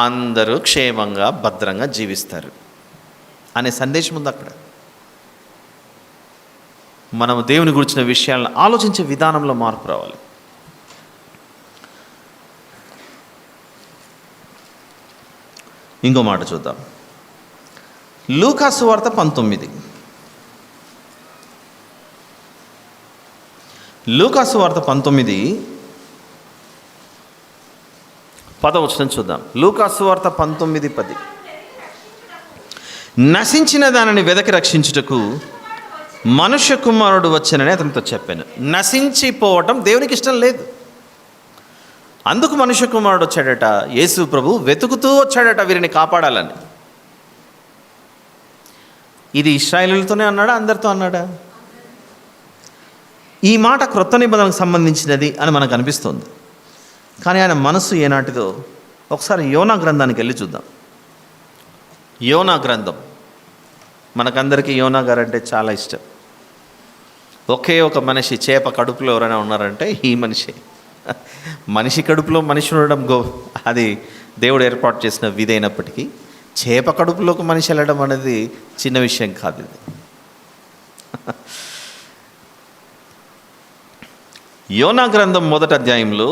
అందరూ క్షేమంగా భద్రంగా జీవిస్తారు. అనే సందేశం ఉంది అక్కడ. మనం దేవుని గురించిన విషయాలను ఆలోచించే విధానంలో మార్పు రావాలి. ఇంకో మాట చూద్దాం. లూకా సువార్త 19. లూకా సువార్త 19 10 చూద్దాం. లూకా సువార్త 19:10. నశించిన దానిని వెదకి రక్షించుటకు మనుష్య కుమారుడు వచ్చానని అతనితో చెప్పాను. నశించిపోవటం దేవునికి ఇష్టం లేదు. అందుకు మనుష్య కుమారుడు వచ్చాడట. యేసు ప్రభు వెతుకుతూ వచ్చాడట వీరిని కాపాడాలని. ఇది ఇశ్రాయేలులతోనే అన్నాడా, అందరితో అన్నాడా? ఈ మాట క్రొత్త నిబంధనకు సంబంధించినది అని మనకు అనిపిస్తుంది. కానీ ఆయన మనసు ఏనాటిదో ఒకసారి యోనా గ్రంథానికి వెళ్ళి చూద్దాం. యోనా గ్రంథం, మనకందరికీ యోనా గారు అంటే చాలా ఇష్టం. ఒకే ఒక మనిషి చేప కడుపులో ఎవరైనా ఉన్నారంటే ఈ మనిషి. మనిషి కడుపులో మనిషి ఉండడం అది దేవుడు ఏర్పాటు చేసిన విధి అయినప్పటికీ చేప కడుపులోకి మనిషి వెళ్ళడం అనేది చిన్న విషయం కాదు. ఇది యోనా గ్రంథం 1వ అధ్యాయంలో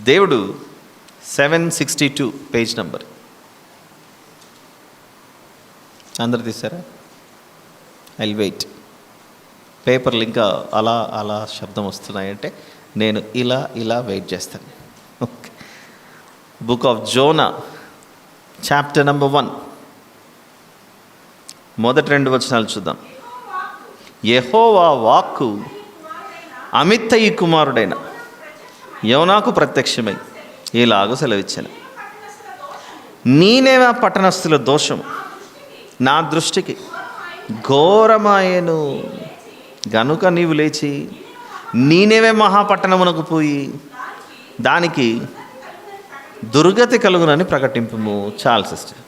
దేవుడు 762 పేజ్ నంబర్. అందరు తీసారా? I wait. పేపర్లు ఇంకా అలా అలా శబ్దం వస్తున్నాయంటే నేను ఇలా వెయిట్ చేస్తాను. Okay. Book of Zona chapter number 1 మొదటి 2 వచనాలు చూద్దాం. యెహోవా వాక్కు అమిత్తయి కుమారుడైన యోనాకు ప్రత్యక్షమై ఇలాగూ సెలవిచ్చాను. నీనేవా పట్టణస్థుల దోషం నా దృష్టికి ఘోరమాయను గనుక నీవు లేచి నీనేవే మహాపట్టణమునకు పోయి దానికి దుర్గతి కలుగునని ప్రకటింపుము. చాలు సిస్టర్.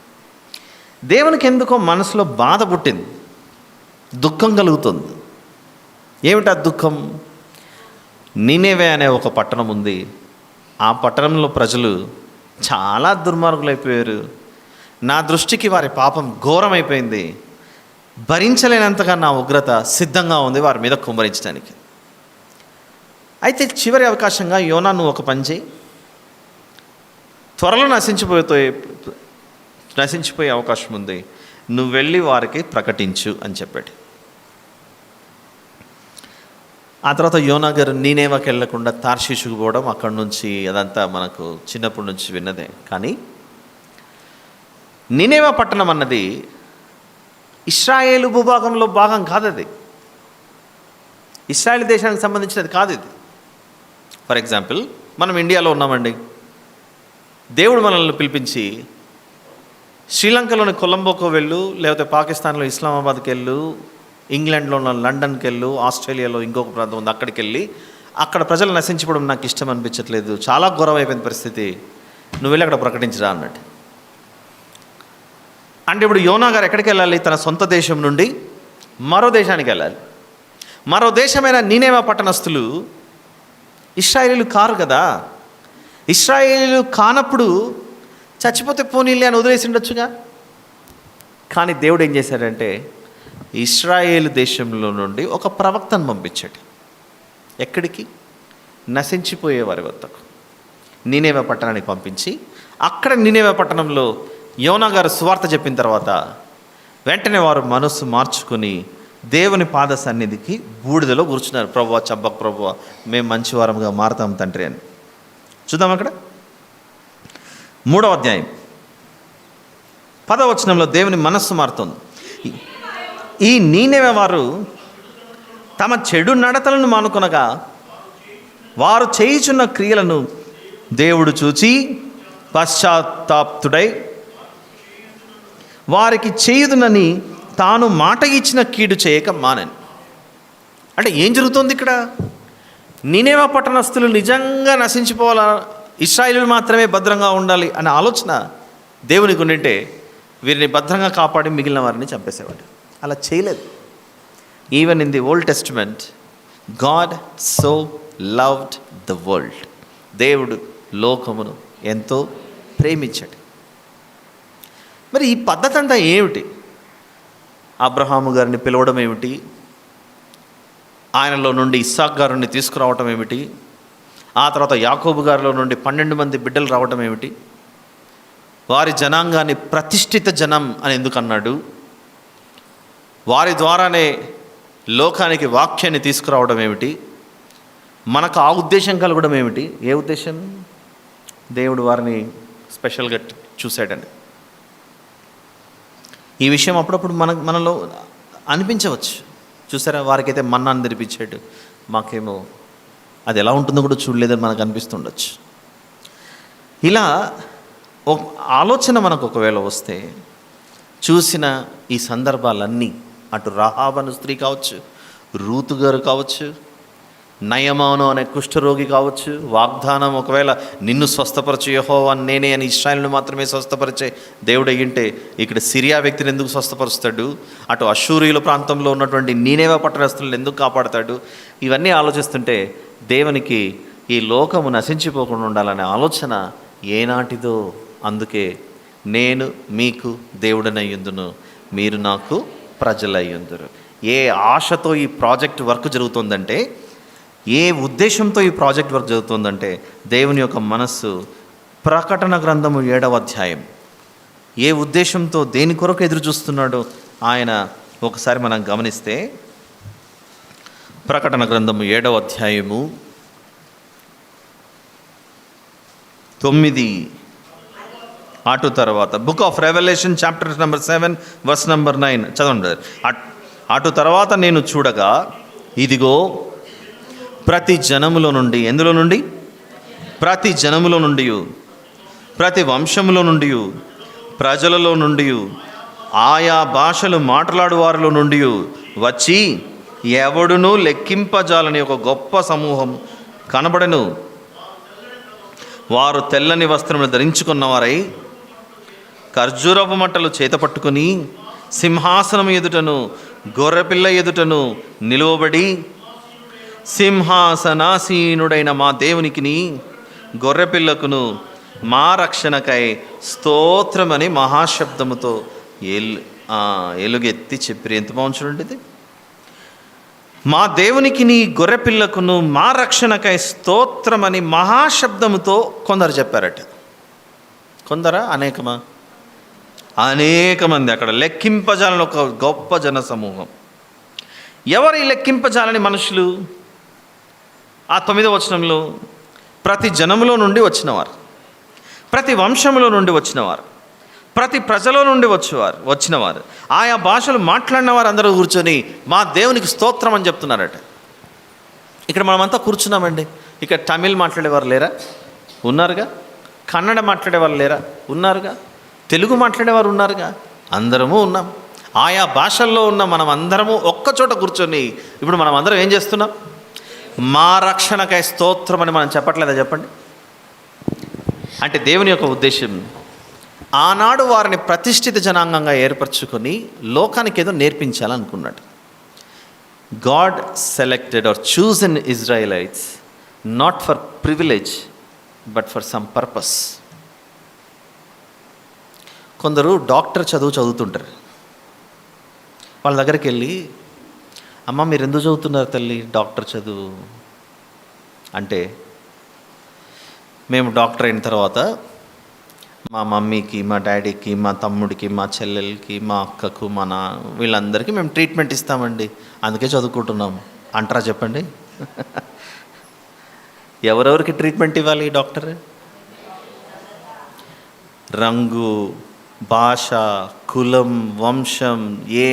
దేవునికి ఎందుకో మనసులో బాధ పుట్టింది, దుఃఖం కలుగుతుంది. ఏమిటా దుఃఖం? నీనేవే అనే ఒక పట్టణం ఉంది. ఆ పట్టణంలో ప్రజలు చాలా దుర్మార్గులైపోయారు. నా దృష్టికి వారి పాపం ఘోరమైపోయింది. భరించలేనంతగా నా ఉగ్రత సిద్ధంగా ఉంది వారి మీద కుమ్మరించడానికి. అయితే చివరి అవకాశంగా యోనా, నువ్వు ఒక పని చేయి, త్వరలో నశించిపోయే అవకాశం ఉంది, నువ్వు వెళ్ళి వారికి ప్రకటించు అని చెప్పాడు. ఆ తర్వాత యోనా గారు నీనేవాకి వెళ్ళకుండా తార్షీషుకు పోవడం, అక్కడి నుంచి అదంతా మనకు చిన్నప్పటి నుంచి విన్నదే. కానీ నీనేవా పట్టణం అన్నది ఇశ్రాయేలు భూభాగంలో భాగం కాదు. అది ఇశ్రాయేల్ దేశానికి సంబంధించినది కాదు. ఇది ఫర్ ఎగ్జాంపుల్ మనం ఇండియాలో ఉన్నామండి. దేవుడు మనల్ని పిలిపించి శ్రీలంకలోని కొలంబోకు వెళ్ళు, లేకపోతే పాకిస్తాన్లో ఇస్లామాబాద్కి వెళ్ళు, ఇంగ్లాండ్లో ఉన్న లండన్కి వెళ్ళు, ఆస్ట్రేలియాలో ఇంకొక ప్రాంతం ఉంది అక్కడికి వెళ్ళి అక్కడ ప్రజలు నశించిపోవడం నాకు ఇష్టం అనిపించట్లేదు, చాలా ఘోరం అయిపోయిన పరిస్థితి, నువ్వు వెళ్ళి అక్కడ ప్రకటించరా అన్నట్టు. అంటే ఇప్పుడు యోనా గారు ఎక్కడికి వెళ్ళాలి? తన సొంత దేశం నుండి మరో దేశానికి వెళ్ళాలి. మరో దేశమైన నీనేవా పట్టణస్థులు ఇశ్రాయేలీలు కారు కదా. ఇశ్రాయేలీలు కానప్పుడు చచ్చిపోతే పోనీలే అని వదిలేసి ఉండొచ్చుగా. కానీ దేవుడు ఏం చేశాడంటే ఇశ్రాయేలు దేశంలో నుండి ఒక ప్రవక్తను పంపించాడు. ఎక్కడికి? నశించిపోయే వారి వద్దకు, నీనేవా పట్టణానికి పంపించి అక్కడ నీనేవా పట్టణంలో యోనా గారు సువార్త చెప్పిన తర్వాత వెంటనే వారు మనస్సు మార్చుకొని దేవుని పాద సన్నిధికి బూడిదలో కూర్చున్నారు. ప్రభువా, చంపక ప్రభువా, మేము మంచివారంగా మారుతాం తండ్రి అని. చూద్దాం అక్కడ 3వ అధ్యాయం 10వ వచనంలో దేవుని మనస్సు మారుతుంది. ఈ నీనేవే వారు తమ చెడు నడతలను మానుకొనగా వారు చేయుచున్న క్రియలను దేవుడు చూచి పశ్చాత్తాప్తుడై వారికి చేయుదునని తాను మాట ఇచ్చిన కీడు చేయక మానని. అంటే ఏం జరుగుతుంది ఇక్కడ? నీనేవా పట్టణస్థులు నిజంగా నశించిపోవాలా, ఇశ్రాయేలు మాత్రమే భద్రంగా ఉండాలి అనే ఆలోచన దేవునికి ఉండింటే వీరిని భద్రంగా కాపాడి మిగిలిన వారిని చంపేసేవాడు. అలా చేయలేదు. Even in the old testament God so loved the world. దేవుడు లోకమును ఎంతో ప్రేమించాడు. మరి మరి ఈ పద్ధతి అంతా ఏమిటి? అబ్రహాము గారిని పిలవడం ఏమిటి? ఆయనలో నుండి ఇస్సాక్ గారిని తీసుకురావటం ఏమిటి? ఆ తర్వాత యాకోబు గారిలో నుండి 12 మంది బిడ్డలు రావటం ఏమిటి? వారి జనాంగాన్ని ప్రతిష్ఠిత జనం అని ఎందుకు అన్నాడు? వారి ద్వారానే లోకానికి వాక్యాన్ని తీసుకురావడం ఏమిటి? మనకు ఆ ఉద్దేశం కలగడం ఏమిటి? ఏ ఉద్దేశం? దేవుడు వారిని స్పెషల్గా చూశాడండి. ఈ విషయం అప్పుడప్పుడు మనలో అనిపించవచ్చు. చూసారా, వారికైతే మన్నాను తెరిపించాడు, మాకేమో అది ఎలా ఉంటుందో కూడా చూడలేదని మనకు అనిపిస్తుండొచ్చు. ఇలా ఒక ఆలోచన మనకు ఒకవేళ వస్తే, చూసిన ఈ సందర్భాలన్నీ, అటు రహాబను స్త్రీ కావచ్చు, రూతు గారు కావచ్చు, నయమాను అనే కుష్ఠరోగి కావచ్చు, వాగ్దానం ఒకవేళ నిన్ను స్వస్థపరచు యెహోవా నేనే అని ఇశ్రాయేలును మాత్రమే స్వస్థపరిచే దేవుడు అయ్యింటే ఇక్కడ సిరియా వ్యక్తిని ఎందుకు స్వస్థపరుస్తాడు? అటు అష్షూరీయుల ప్రాంతంలో ఉన్నటువంటి నీనేవే పట్టణస్తులను ఎందుకు కాపాడతాడు? ఇవన్నీ ఆలోచిస్తుంటే దేవునికి ఈ లోకము నశించిపోకుండా ఉండాలనే ఆలోచన ఏనాటిదో. అందుకే నేను మీకు దేవుడనయ్యుందును, మీరు నాకు ప్రజలయ్యుందురు. ఏ ఆశతో ఈ ప్రాజెక్ట్ వర్క్ జరుగుతుందంటే, ఏ ఉద్దేశంతో ఈ ప్రాజెక్ట్ వర్క్ జరుగుతుందంటే, దేవుని యొక్క మనస్సు ప్రకటన గ్రంథము 7వ అధ్యాయం ఏ ఉద్దేశంతో దేని కొరకు ఎదురు చూస్తున్నాడో ఆయన ఒకసారి మనం గమనిస్తే, ప్రకటన గ్రంథము 7వ అధ్యాయము 9 అటు తర్వాత, book of Revelation chapter number 7 verse number 9 చదవండి. అటు తర్వాత నేను చూడగా, ఇదిగో ప్రతి జనములో నుండి, ఎందులో నుండి? ప్రతి జనములో నుండి, ప్రతి వంశములో నుండి, ప్రజలలో నుండి, ఆయా భాషలు మాట్లాడు వారిలో నుండి వచ్చి ఎవడునూ లెక్కింపజాలని ఒక గొప్ప సమూహం కనబడెను. వారు తెల్లని వస్త్రములు ధరించుకున్నవారై ఖర్జూరపు మంటలు చేత పట్టుకుని సింహాసనం ఎదుటను గొర్రెపిల్ల ఎదుటను నిలువబడి, సింహాసనాసీనుడైన మా దేవునికిని గొర్రెపిల్లకును మా రక్షణకై స్తోత్రమని మహాశబ్దముతో ఎలుగెత్తి చెప్పిరి. ఎంత బాగుంది చూడండి ఇది. మా దేవునికి నీ గొర్రెపిల్లకును మా రక్షణకై స్తోత్రమని మహాశబ్దముతో కొందరు చెప్పారట. కొందరా? అనేకమా? అనేక మంది. అక్కడ లెక్కింపజాలని ఒక గొప్ప జన సమూహం. ఎవరు ఈ లెక్కింపజాలని మనుషులు? ఆ 9వ వచనంలో ప్రతి జనములో నుండి వచ్చినవారు, ప్రతి వంశములో నుండి వచ్చినవారు, ప్రతి ప్రజలో నుండి వచ్చినవారు, ఆయా భాషలు మాట్లాడిన వారు అందరూ కూర్చొని మా దేవునికి స్తోత్రం అని చెప్తున్నారట. ఇక్కడ మనమంతా కూర్చున్నామండి. ఇక్కడ తమిళ్ మాట్లాడేవారు లేరా? ఉన్నారుగా. కన్నడ మాట్లాడేవారు లేరా? ఉన్నారుగా. తెలుగు మాట్లాడేవారు ఉన్నారుగా. అందరము ఉన్నాం. ఆయా భాషల్లో ఉన్న మనం అందరము ఒక్కచోట కూర్చొని ఇప్పుడు మనం అందరం ఏం చేస్తున్నాం? మా రక్షణకై స్తోత్రం అని మనం చెప్పట్లేదా? చెప్పండి. అంటే దేవుని యొక్క ఉద్దేశం, ఆనాడు వారిని ప్రతిష్ఠిత జనాంగంగా ఏర్పరచుకొని లోకానికి ఏదో నేర్పించాలనుకున్నాడు. God selected or chosen Israelites not for privilege but for some purpose. కొందరు డాక్టర్ చదువుతుంటారు. వాళ్ళ దగ్గరికి వెళ్ళి, అమ్మ మీరు ఎందుకు చదువుతున్నారు తల్లి డాక్టర్ చదువు అంటే, మేము డాక్టర్ అయిన తర్వాత మా మమ్మీకి, మా డాడీకి, మా తమ్ముడికి, మా చెల్లెలకి, మా అక్కకు, మా వీళ్ళందరికీ మేము ట్రీట్మెంట్ ఇస్తామండి, అందుకే చదువుకుంటున్నాం అంటారా? చెప్పండి. ఎవరెవరికి ట్రీట్మెంట్ ఇవ్వాలి డాక్టర్? రంగు, భాష, కులం, వంశం ఏ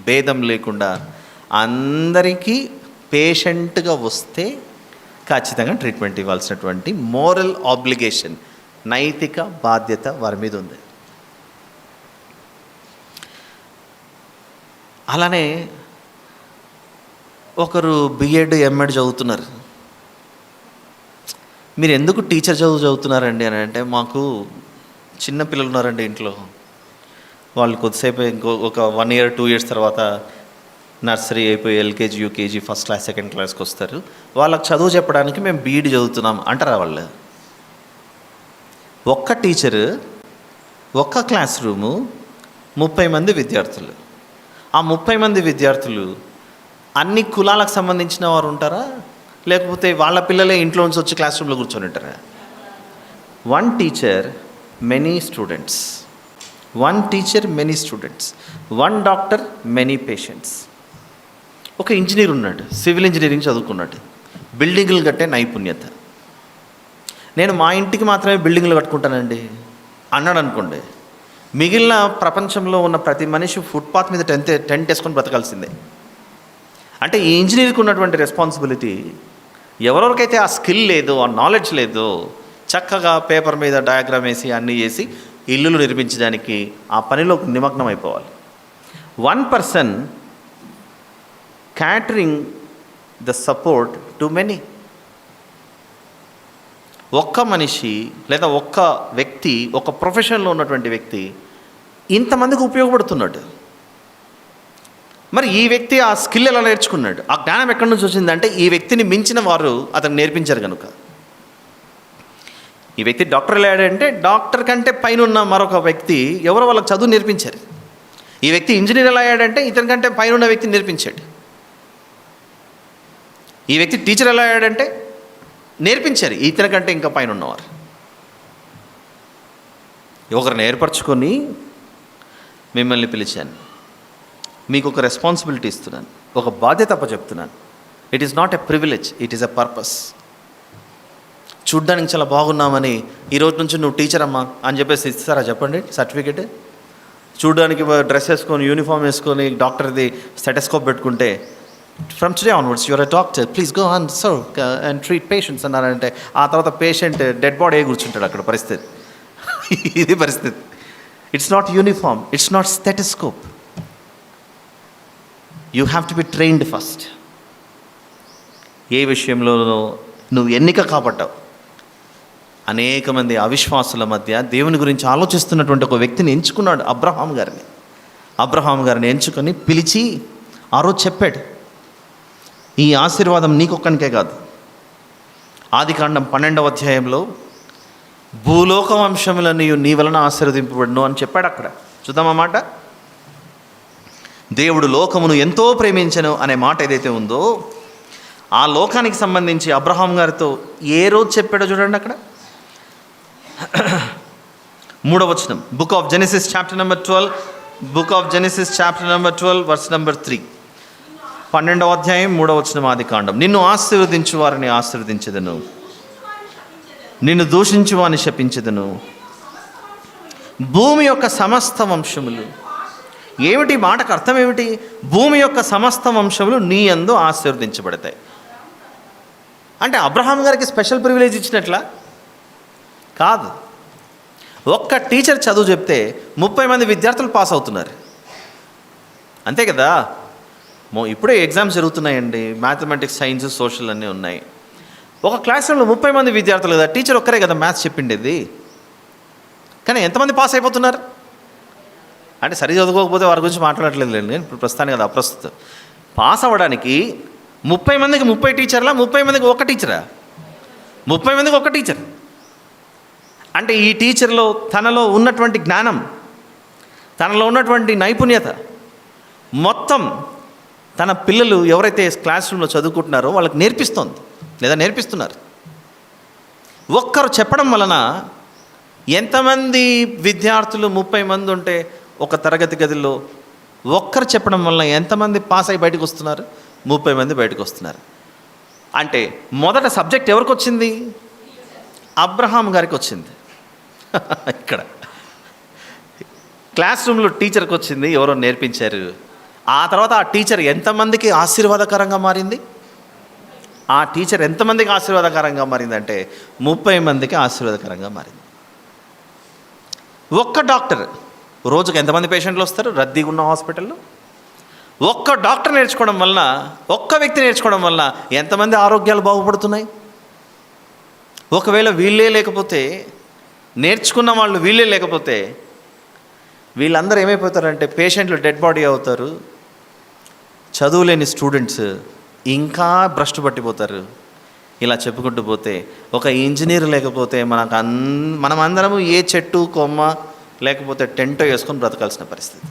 భేదం లేకుండా అందరికీ పేషెంట్గా వస్తే ఖచ్చితంగా ట్రీట్మెంట్ ఇవ్వాల్సినటువంటి మోరల్ ఆబ్లిగేషన్, నైతిక బాధ్యత వారి మీద ఉంది. అలానే ఒకరు బిఎడ్, ఎంఎడ్ చదువుతున్నారు. మీరు ఎందుకు టీచర్ చదువుతున్నారండి అని అంటే, మాకు చిన్న పిల్లలు ఉన్నారండి ఇంట్లో, వాళ్ళు కొద్దిసేపు ఒక 1 year 2 years తర్వాత నర్సరీ అయిపోయి LKG, UKG, first class, second క్లాస్కి వస్తారు, వాళ్ళకి చదువు చెప్పడానికి మేము బీఈడి చదువుతున్నాం అంటారా వాళ్ళు? ఒక్క టీచరు ఒక్క క్లాస్ రూము 30 మంది విద్యార్థులు. ఆ 30 మంది విద్యార్థులు అన్ని కులాలకు సంబంధించిన వారు ఉంటారా, లేకపోతే వాళ్ళ పిల్లలే ఇంట్లో నుంచి వచ్చి క్లాస్ రూమ్లో కూర్చొని ఉంటారా? 1 teacher many students, 1 teacher many students, 1 doctor many patients. ఒక ఇంజనీర్ ఉన్నాడు, సివిల్ ఇంజనీరింగ్ చదువుకున్నాడు, బిల్డింగులు కట్టే నైపుణ్యత. నేను మా ఇంటికి మాత్రమే బిల్డింగులు కట్టుకుంటానండి అన్నాడు అనుకోండి, మిగిలిన ప్రపంచంలో ఉన్న ప్రతి మనిషి ఫుట్పాత్ మీద టెంట్ వేసుకొని బ్రతకాల్సిందే. అంటే ఈ ఇంజనీర్కి ఉన్నటువంటి రెస్పాన్సిబిలిటీ, ఎవరెవరికైతే ఆ స్కిల్ లేదో, ఆ నాలెడ్జ్ లేదో, చక్కగా పేపర్ మీద డయాగ్రామ్ వేసి అన్నీ చేసి ఇల్లులు నిర్మించడానికి ఆ పనిలో నిమగ్నం అయిపోవాలి. 1 person catering the support to many. ఒక్క మనిషి లేదా ఒక్క వ్యక్తి, ఒక ప్రొఫెషన్లో ఉన్నటువంటి వ్యక్తి ఇంతమందికి ఉపయోగపడుతున్నాడు. మరి ఈ వ్యక్తి ఆ స్కిల్ ఎలా నేర్చుకున్నాడు, ఆ జ్ఞానం ఎక్కడి నుంచి వచ్చిందంటే ఈ వ్యక్తిని మించిన వారు అతను నేర్పించారు కనుక. ఈ వ్యక్తి డాక్టర్ అయ్యాడంటే డాక్టర్ కంటే పైన ఉన్న మరొక వ్యక్తి ఎవరో వాళ్ళకి చదువు నేర్పించారు. ఈ వ్యక్తి ఇంజనీర్ ఎలా అయ్యాడంటే ఇతని కంటే పైన ఉన్న వ్యక్తిని నేర్పించాడు. ఈ వ్యక్తి టీచర్ ఎలా అయ్యాడంటే నేర్పించారు ఇతని కంటే ఇంకా పైన ఉన్నవారు. ఒకరిని ఏర్పరచుకొని మిమ్మల్ని పిలిచాను, మీకు ఒక రెస్పాన్సిబిలిటీ ఇస్తున్నాను, ఒక బాధ్యత చెప్తున్నాను. It is not a privilege, it is a purpose. చూడ్డానికి చాలా బాగున్నామని ఈరోజు నుంచి నువ్వు టీచర్ అమ్మా అని చెప్పేసి ఇస్తారా చెప్పండి సర్టిఫికేట్? చూడడానికి డ్రెస్ వేసుకొని యూనిఫామ్ వేసుకొని డాక్టర్ది స్టెటస్కోప్ పెట్టుకుంటే from today onwards your a doctor, please go and serve and treat patients అన్నారంటే ఆ తర్వాత పేషెంట్ డెడ్ బాడీ కూర్చుంటాడు అక్కడ. పరిస్థితి ఇది పరిస్థితి. It's not uniform, it's not stethoscope. You have to be trained first. ఏ విషయంలో నువ్వు ఎన్నిక కాబట్టావు. అనేక మంది అవిశ్వాసుల మధ్య దేవుని గురించి ఆలోచిస్తున్నటువంటి ఒక వ్యక్తిని ఎంచుకున్నాడు, అబ్రహాం గారిని ఎంచుకొని పిలిచి ఆ రోజు చెప్పాడు, ఈ ఆశీర్వాదం నీకొక్కనికే కాదు. ఆదికాండం 12వ అధ్యాయంలో భూలోక వంశములని నీ వలన ఆశీర్వదింపబడును అని చెప్పాడు. అక్కడ చూద్దామన్నమాట. దేవుడు లోకమును ఎంతో ప్రేమించెను అనే మాట ఏదైతే ఉందో ఆ లోకానికి సంబంధించి అబ్రహాం గారితో ఏ రోజు చెప్పాడో చూడండి. అక్కడ 3వ వచనం, book of Genesis chapter number 12, book of Genesis chapter number 12 verse number 3. 12వ అధ్యాయం 3వ వచనం ఆదికాండం. నిన్ను ఆశీర్వదించు వారిని ఆశీర్వదించెదను, నిన్ను దూషించు వారిని శపించెదను. భూమి యొక్క సమస్త వంశములు. ఏమిటి మాటకు అర్థం ఏమిటి? భూమి యొక్క సమస్త వంశములు నీ యందు ఆశీర్వదించబడతాయి. అంటే అబ్రహాం గారికి స్పెషల్ ప్రివిలేజ్ ఇచ్చినట్లా కాదు. ఒక్క టీచర్ చదువు చెప్తే 30 మంది విద్యార్థులు పాస్ అవుతున్నారు, అంతే కదా. ఇప్పుడే ఎగ్జామ్స్ జరుగుతున్నాయండి, మ్యాథమెటిక్స్, సైన్స్, సోషల్ అన్నీ ఉన్నాయి. ఒక క్లాస్ రూమ్లో 30 మంది విద్యార్థులు కదా, టీచర్ ఒక్కరే కదా మ్యాథ్స్ చెప్పిండేది. కానీ ఎంతమంది పాస్ అయిపోతున్నారు అంటే సరి చదువుకోకపోతే వారి గురించి మాట్లాడట్లేదు లేండి, ఇప్పుడు ప్రస్తుతానికి కదా అప్రస్తుతం. పాస్ అవ్వడానికి 30 మందికి 30 టీచర్లా, 30 మందికి ఒక టీచరా? 30 మందికి ఒక టీచర్. అంటే ఈ టీచర్లో తనలో ఉన్నటువంటి జ్ఞానం, తనలో ఉన్నటువంటి నైపుణ్యత మొత్తం తన పిల్లలు ఎవరైతే క్లాస్ రూమ్లో చదువుకుంటున్నారో వాళ్ళకి నేర్పిస్తోంది లేదా నేర్పిస్తున్నారు. ఒక్కరు చెప్పడం వలన ఎంతమంది విద్యార్థులు 30 మంది ఉంటే ఒక తరగతి గదిలో ఒక్కరు చెప్పడం వలన ఎంతమంది పాస్ అయి బయటకు వస్తున్నారు? 30 మంది బయటకు వస్తున్నారు. అంటే మొదట సబ్జెక్ట్ ఎవరికి వచ్చింది? అబ్రహాం గారికి వచ్చింది. ఇక్కడ క్లాస్ రూమ్లో టీచర్కి వచ్చింది, ఎవరో నేర్పించారు. ఆ తర్వాత ఆ టీచర్ ఎంతమందికి ఆశీర్వాదకరంగా మారింది? ఆ టీచర్ ఎంతమందికి ఆశీర్వాదకరంగా మారిందంటే 30 మందికి ఆశీర్వాదకరంగా మారింది. ఒక్క డాక్టర్, రోజుకి ఎంతమంది పేషెంట్లు వస్తారు రద్దీగా ఉన్న హాస్పిటల్లో? ఒక్క డాక్టర్ నేర్చుకోవడం వలన, ఒక్క వ్యక్తి నేర్చుకోవడం వలన ఎంతమంది ఆరోగ్యాలు బాగుపడుతున్నాయి? ఒకవేళ వీళ్ళే లేకపోతే, నేర్చుకున్న వాళ్ళు వీళ్ళే లేకపోతే వీళ్ళందరూ ఏమైపోతారంటే పేషెంట్లు డెడ్ బాడీ అవుతారు, చదువులేని స్టూడెంట్స్ ఇంకా భ్రష్టు పట్టిపోతారు. ఇలా చెప్పుకుంటూ పోతే ఒక ఇంజనీర్ లేకపోతే మనమందరము ఏ చెట్టు కొమ్మ లేకపోతే టెంటో వేసుకొని బ్రతకాల్సిన పరిస్థితి.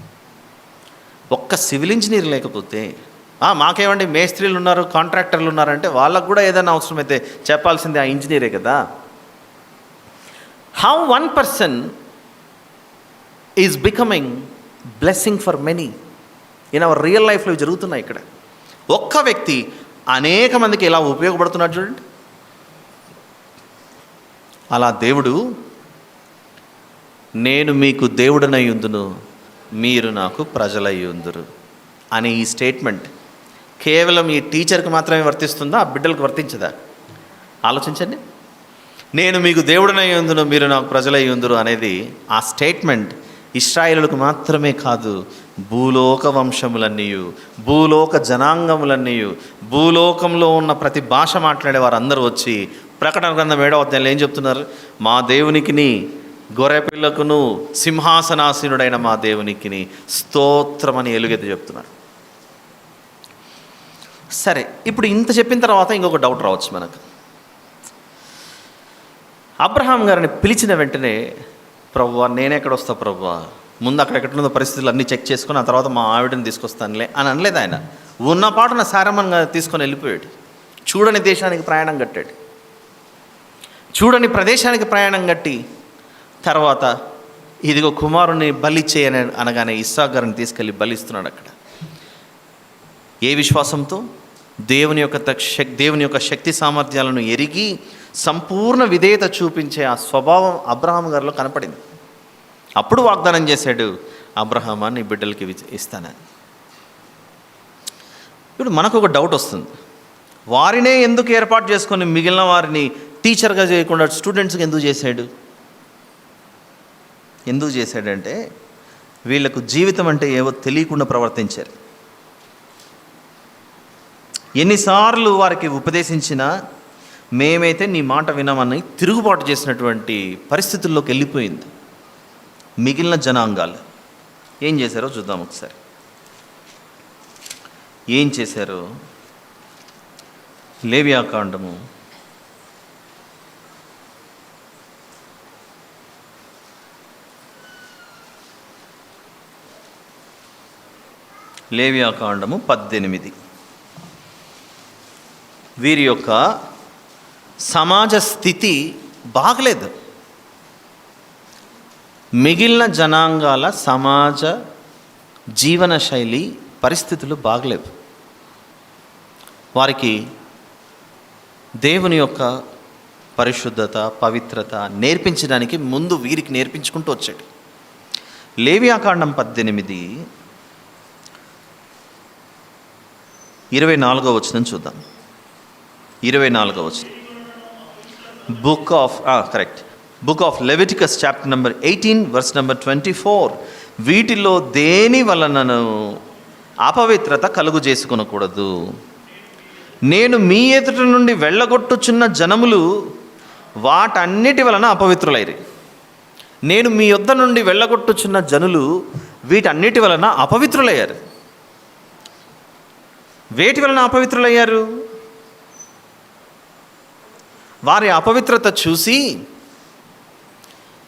ఒక్క సివిల్ ఇంజనీర్ లేకపోతే మాకేమండి మేస్త్రీలు ఉన్నారు, కాంట్రాక్టర్లు ఉన్నారంటే వాళ్ళకు కూడా ఏదైనా అవసరమైతే చెప్పాల్సింది ఆ ఇంజనీరే కదా. How one person is becoming blessing for many in our real లైఫ్లో జరుగుతున్నాయి. ఇక్కడ ఒక్క వ్యక్తి అనేక మందికి ఎలా ఉపయోగపడుతున్నాడు చూడండి. అలా దేవుడు, నేను మీకు దేవుడనై ఉందును, మీరు నాకు ప్రజలై ఉందురు అనే ఈ స్టేట్మెంట్ కేవలం ఈ టీచర్కి మాత్రమే వర్తిస్తుందా, ఆ బిడ్డలకు వర్తించదా? ఆలోచించండి. నేను మీకు దేవుడనై ఉందును, మీరు నాకు ప్రజలై ఉందురు అనేది ఆ స్టేట్మెంట్ ఇశ్రాయేలులకు మాత్రమే కాదు, భూలోక వంశములన్నీ, భూలోక జనాంగములన్నీ, భూలోకంలో ఉన్న ప్రతి భాష మాట్లాడే వారందరూ వచ్చి ప్రకటన గ్రంథం 7వ అధ్యాయంలో ఏం చెప్తున్నారు? మా దేవునికిని, గొర్రెపిల్లకును, సింహాసనాసీనుడైన మా దేవునికిని స్తోత్రమని ఎలుగెత్తి చెప్తున్నారు. సరే, ఇప్పుడు ఇంత చెప్పిన తర్వాత ఇంకొక డౌట్ రావచ్చు మనకు. అబ్రహాం గారిని పిలిచిన వెంటనే, ప్రభువా నేనెక్కడ వస్తా ప్రభువా, ముందు అక్కడెక్కడున్న పరిస్థితులు అన్నీ చెక్ చేసుకుని ఆ తర్వాత మా ఆవిడని తీసుకొస్తానులే అని అనలేదు ఆయన. ఉన్న పాటున సారమ్మగా తీసుకొని వెళ్ళిపోయాడు. చూడని దేశానికి ప్రయాణం కట్టాడు. చూడని ప్రదేశానికి ప్రయాణం కట్టి తర్వాత ఇదిగో కుమారుని బలిచ్చేయని అనగానే ఇస్సాకు గారిని తీసుకెళ్ళి బలిస్తున్నాడు. అక్కడ ఏ విశ్వాసంతో? దేవుని యొక్క శక్తి సామర్థ్యాలను ఎరిగి సంపూర్ణ విధేయత చూపించే ఆ స్వభావం అబ్రహాం గారిలో కనపడింది. అప్పుడు వాగ్దానం చేశాడు, అబ్రహామా నీ బిడ్డలకి ఇస్తానని. ఇప్పుడు మనకు ఒక డౌట్ వస్తుంది, వారినే ఎందుకు ఏర్పాటు చేసుకొని మిగిలిన వారిని టీచర్గా చేయకుండా స్టూడెంట్స్కి ఎందుకు చేశాడు? ఎందుకు చేశాడంటే వీళ్ళకు జీవితం అంటే ఏవో తెలియకుండా ప్రవర్తించారు. ఎన్నిసార్లు వారికి ఉపదేశించినా మేమైతే నీ మాట వినమని తిరుగుబాటు చేసినటువంటి పరిస్థితుల్లోకి వెళ్ళిపోయింది. మిగిలిన జనాంగాలు ఏం చేశారో చూద్దాం ఒకసారి. ఏం చేశారో లేవియాకాండము 18. వీరి యొక్క సమాజ స్థితి బాగలేదు. మిగిలిన జనాంగాల సమాజ జీవన శైలి పరిస్థితులు బాగలేవు. వారికి దేవుని యొక్క పరిశుద్ధత, పవిత్రత నేర్పించడానికి ముందు వీరికి నేర్పించుకుంటూ వచ్చాడు. లేవియాకాండం 18 24వ వచనం చూద్దాం. 24వ వచనం, book of Leviticus chapter number 18 verse number 24. వీటిలో దేని వలనను అపవిత్రత కలుగు చేసుకొనకూడదు. నేను మీ ఎదుట నుండి వెళ్ళగొట్టుచున్న జనములు వాటన్నిటి వలన అపవిత్రులైరి. నేను మీ యొద్ద నుండి వెళ్ళగొట్టుచున్న జనులు వీటన్నిటి వలన అపవిత్రులయ్యారు. వేటి వలన అపవిత్రులయ్యారు? వారి అపవిత్రత చూసి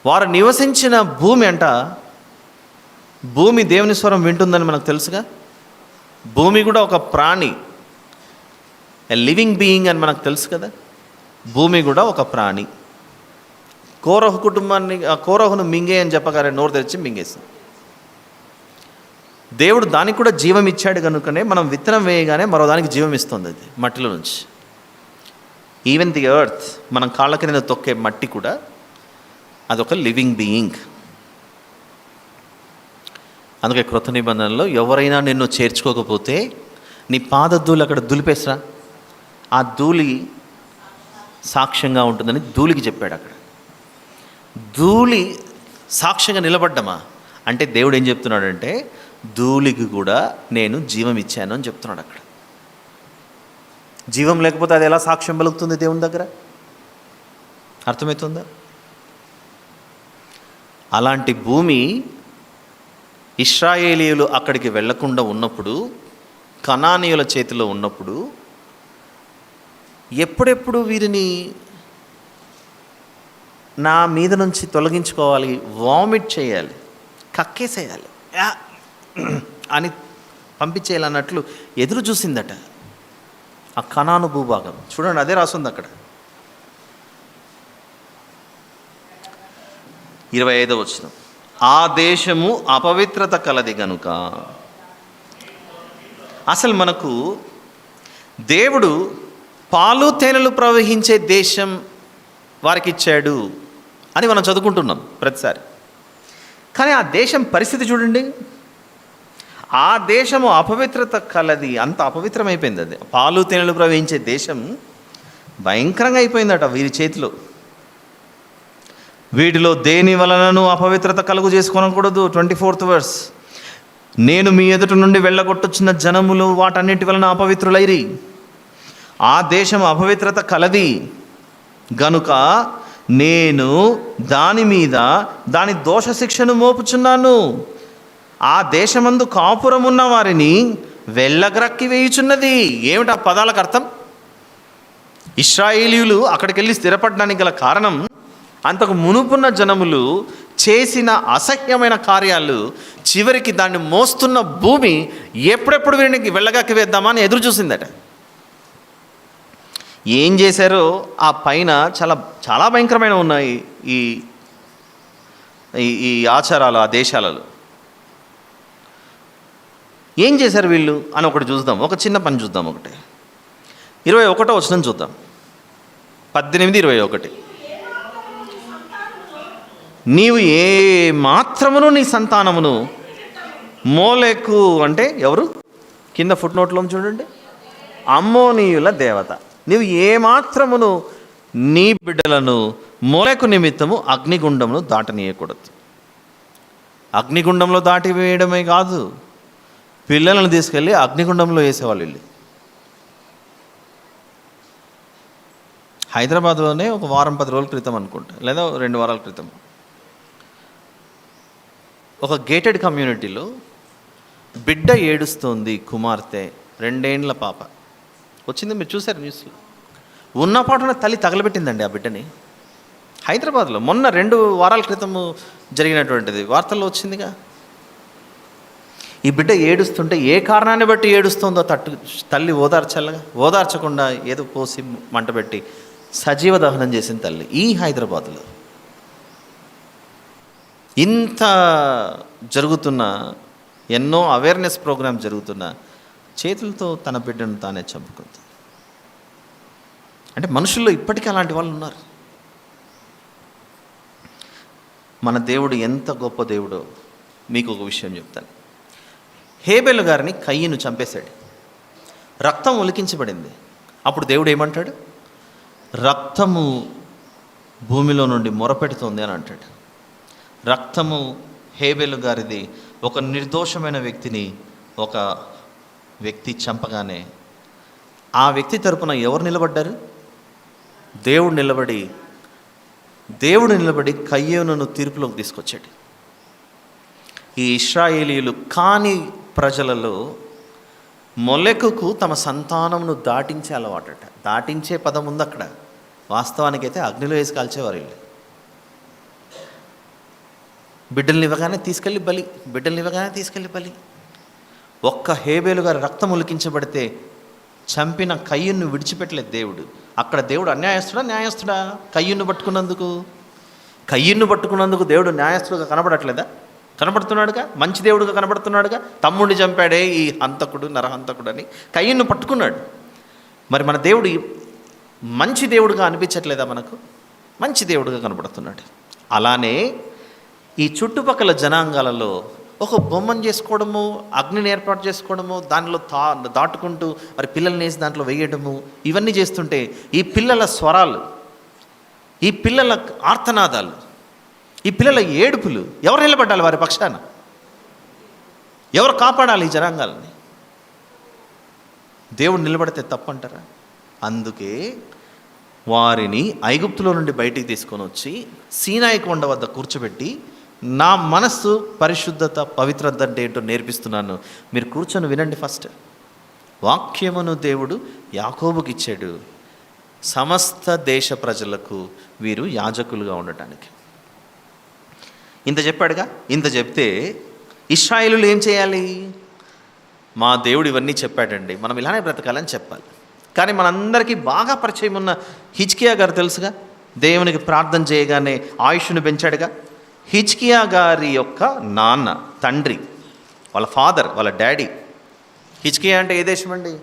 వారు నివసించిన భూమి అంట, భూమి దేవుని స్వరం వింటుందని మనకు తెలుసుగా. భూమి కూడా ఒక ప్రాణి, ఎ లివింగ్ బీయింగ్ అని మనకు తెలుసు కదా. భూమి కూడా ఒక ప్రాణి. కోరహు కుటుంబాన్ని, కోరహును మింగే అని చెప్పగానే నోరు తెరిచి మింగేసింది. దేవుడు దానికి కూడా జీవం ఇచ్చాడు కనుకనే మనం విత్తనం వేయగానే మరో దానికి జీవం ఇస్తుంది. అది మట్టిలో నుంచి. ఈవెన్ ది ఎర్త్, మనం కాళ్ళ కింద తొక్కే మట్టి కూడా అదొక లివింగ్ బీయింగ్. అందుకే క్రొత్త నిబంధనలో ఎవరైనా నిన్ను చేర్చుకోకపోతే నీ పాదధూళి అక్కడ దులిపేసరా, ఆ ధూళి సాక్ష్యంగా ఉంటుందని ధూళికి చెప్పాడు. అక్కడ ధూళి సాక్ష్యంగా నిలబడ్డమా అంటే దేవుడు ఏం చెప్తున్నాడంటే ధూళికి కూడా నేను జీవం ఇచ్చాను అని చెప్తున్నాడు. అక్కడ జీవం లేకపోతే అది ఎలా సాక్ష్యం పలుకుతుంది దేవుని దగ్గర? అర్థమవుతుందా? అలాంటి భూమి ఇశ్రాయేలీయులు అక్కడికి వెళ్లకుండా ఉన్నప్పుడు, కనానీయుల చేతిలో ఉన్నప్పుడు, ఎప్పుడెప్పుడు వీరిని నా మీద నుంచి తొలగించుకోవాలి, వామిట్ చేయాలి, కక్కేసేయాలి అని పంపించేయాలన్నట్లు ఎదురు చూసిందట ఆ కనాను భూభాగం. చూడండి, అదే రాస్తుంది అక్కడ 25వ వచనం. ఆ దేశము అపవిత్రత కలది గనుక. అసలు మనకు దేవుడు పాలు తేనెలు ప్రవహించే దేశం వారికి ఇచ్చాడు అని మనం చదువుకుంటున్నాం ప్రతిసారి. కానీ ఆ దేశం పరిస్థితి చూడండి, ఆ దేశము అపవిత్రత కలది, అంత అపవిత్రమైపోయింది. అది పాలు తేనెలు ప్రవహించే దేశం భయంకరంగా అయిపోయిందట వీరి చేతిలో. వీటిలో దేని వలనను అపవిత్రత కలుగు చేసుకోనకూడదు. 24th verse. నేను మీ ఎదుట నుండి వెళ్ళగొట్టుచున్న జనములు వాటన్నిటి వలన అపవిత్రులైరి. ఆ దేశం అపవిత్రత కలది గనుక నేను దాని మీద దాని దోష శిక్షను మోపుచున్నాను. ఆ దేశమందు కాపురమున్న వారిని వెళ్ళగ్రక్కి వేయుచున్నది. ఏమిటి ఆ పదాలకు అర్థం? ఇశ్రాయేలీయులు అక్కడికి వెళ్ళి స్థిరపడడానికి గల కారణం, అంతకు మునుపున్న జనములు చేసిన అసహ్యమైన కార్యాలు. చివరికి దాన్ని మోస్తున్న భూమి ఎప్పుడెప్పుడు వీరికి వెళ్ళగక్కి వేద్దామా అని ఎదురు చూసిందట. ఏం చేశారో ఆ పైన చాలా చాలా భయంకరమైన ఉన్నాయి ఈ ఈ ఆచారాలు ఆ దేశాలలో. ఏం చేశారు వీళ్ళు అని ఒకటి చూద్దాం. ఒక చిన్న పని చూద్దాం. 21వ వచనం చూద్దాం. 18:21. నీవు ఏ మాత్రమును నీ సంతానమును మోలెకు అంటే ఎవరు? కింద ఫుట్ నోట్లో చూడండి, అమ్మోనీయుల దేవత. నీవు ఏ మాత్రమును నీ బిడ్డలను మోలెకు నిమిత్తము అగ్నిగుండమును దాటనీయకూడదు. అగ్నిగుండంలో దాటి వేయడమే కాదు, పిల్లలను తీసుకెళ్ళి అగ్నిగుండంలో వేసేవాళ్ళు వీళ్ళు. హైదరాబాద్లోనే ఒక వారం 10 రోజుల క్రితం అనుకుంటా, లేదా 2 వారాల క్రితం, ఒక గేటెడ్ కమ్యూనిటీలో బిడ్డ ఏడుస్తోంది, కుమార్తె, 2 ఏండ్ల పాప వచ్చింది. మీరు చూశారు న్యూస్లో. ఉన్న పాటున తల్లి తగలబెట్టిందండి ఆ బిడ్డని. హైదరాబాద్లో మొన్న 2 వారాల క్రితము జరిగినటువంటిది, వార్తల్లో వచ్చిందిగా. ఈ బిడ్డ ఏడుస్తుంటే ఏ కారణాన్ని బట్టి ఏడుస్తుందో తల్లి ఓదార్చకుండా ఏదో పోసి మంట పెట్టి సజీవ దహనం చేసిన తల్లి ఈ హైదరాబాద్లో. ఇంత జరుగుతున్న, ఎన్నో అవేర్నెస్ ప్రోగ్రామ్ జరుగుతున్న, చేతులతో తన బిడ్డను తానే చంపుకుంది. అంటే మనుషుల్లో ఇప్పటికీ అలాంటి వాళ్ళు ఉన్నారు. మన దేవుడు ఎంత గొప్ప దేవుడో మీకు ఒక విషయం చెప్తాను. హేబెలు గారిని కయ్యను చంపేశాడు, రక్తం ఒలికించబడింది. అప్పుడు దేవుడు ఏమంటాడు? రక్తము భూమిలో నుండి మొరపెడుతుంది అని అంటాడు. రక్తము హేబెలు గారిది. ఒక నిర్దోషమైన వ్యక్తిని ఒక వ్యక్తి చంపగానే ఆ వ్యక్తి తరపున ఎవరు నిలబడ్డారు? దేవుడు నిలబడి కయ్యూనును తీర్పులోకి తీసుకొచ్చాడు. ఈ ఇశ్రాయేలీయులు కాని ప్రజలలో మొలెకుకు తమ సంతానమును దాటించే అలవాటట. దాటించే పదం ఉంది అక్కడ. వాస్తవానికైతే అగ్నిలో వేసి కాల్చేవారు వీళ్ళు. బిడ్డల్ని ఇవ్వగానే తీసుకెళ్ళి బలి. ఒక్క హేబేలు గారి రక్తం ఉలికించబడితే చంపిన కయ్యూను విడిచిపెట్టలేదు దేవుడు. అక్కడ దేవుడు న్యాయస్తుడా? కయ్యూను పట్టుకున్నందుకు దేవుడు న్యాయస్తుడుగా కనబడట్లేదా? కనబడుతున్నాడుగా, మంచి దేవుడుగా కనబడుతున్నాడుగా. తమ్ముడిని చంపాడే ఈ హంతకుడు, నరహంతకుడు అని కయ్యూను పట్టుకున్నాడు. మరి మన దేవుడు మంచి దేవుడుగా అనిపించట్లేదా? మనకు మంచి దేవుడుగా కనబడుతున్నాడు. అలానే ఈ చుట్టుపక్కల జనాంగాలలో ఒక బొమ్మను చేసుకోవడము, అగ్నిని ఏర్పాటు చేసుకోవడము, దానిలో దాటుకుంటూ మరి పిల్లల్ని వేసి దాంట్లో వేయడము, ఇవన్నీ చేస్తుంటే ఈ పిల్లల స్వరాలు, ఈ పిల్లల ఆర్తనాదాలు, ఈ పిల్లల ఏడుపులు ఎవరు నిలబడాలి? వారి పక్షాన ఎవరు కాపాడాలి ఈ జనాంగాలని? దేవుడు నిలబడితే తప్పంటారా? అందుకే వారిని ఐగుప్తులో నుండి బయటికి తీసుకొని వచ్చి సీనాయి కొండ వద్ద కూర్చోబెట్టి, నా మనస్సు పరిశుద్ధత పవిత్రత అంటే ఏంటో నేర్పిస్తున్నాను, మీరు కూర్చొని వినండి. ఫస్ట్ వాక్యమును దేవుడు యాకోబుకి ఇచ్చాడు, సమస్త దేశ ప్రజలకు వీరు యాజకులుగా ఉండటానికి. ఇంత చెప్పాడుగా. ఇంత చెప్తే ఇశ్రాయేలులు ఏం చేయాలి? మా దేవుడు ఇవన్నీ చెప్పాడండి, మనం ఇలానే బ్రతకాలని చెప్పాలి. కానీ మనందరికీ బాగా పరిచయం ఉన్న హిజ్కియా గారు తెలుసుగా, దేవునికి ప్రార్థన చేయగానే ఆయుష్ను పెంచాడుగా. హిజ్కియా గారి యొక్క నాన్న, తండ్రి, వాళ్ళ ఫాదర్, వాళ్ళ డాడీ. హిజ్కియా అంటే ఏ దేశం అండి?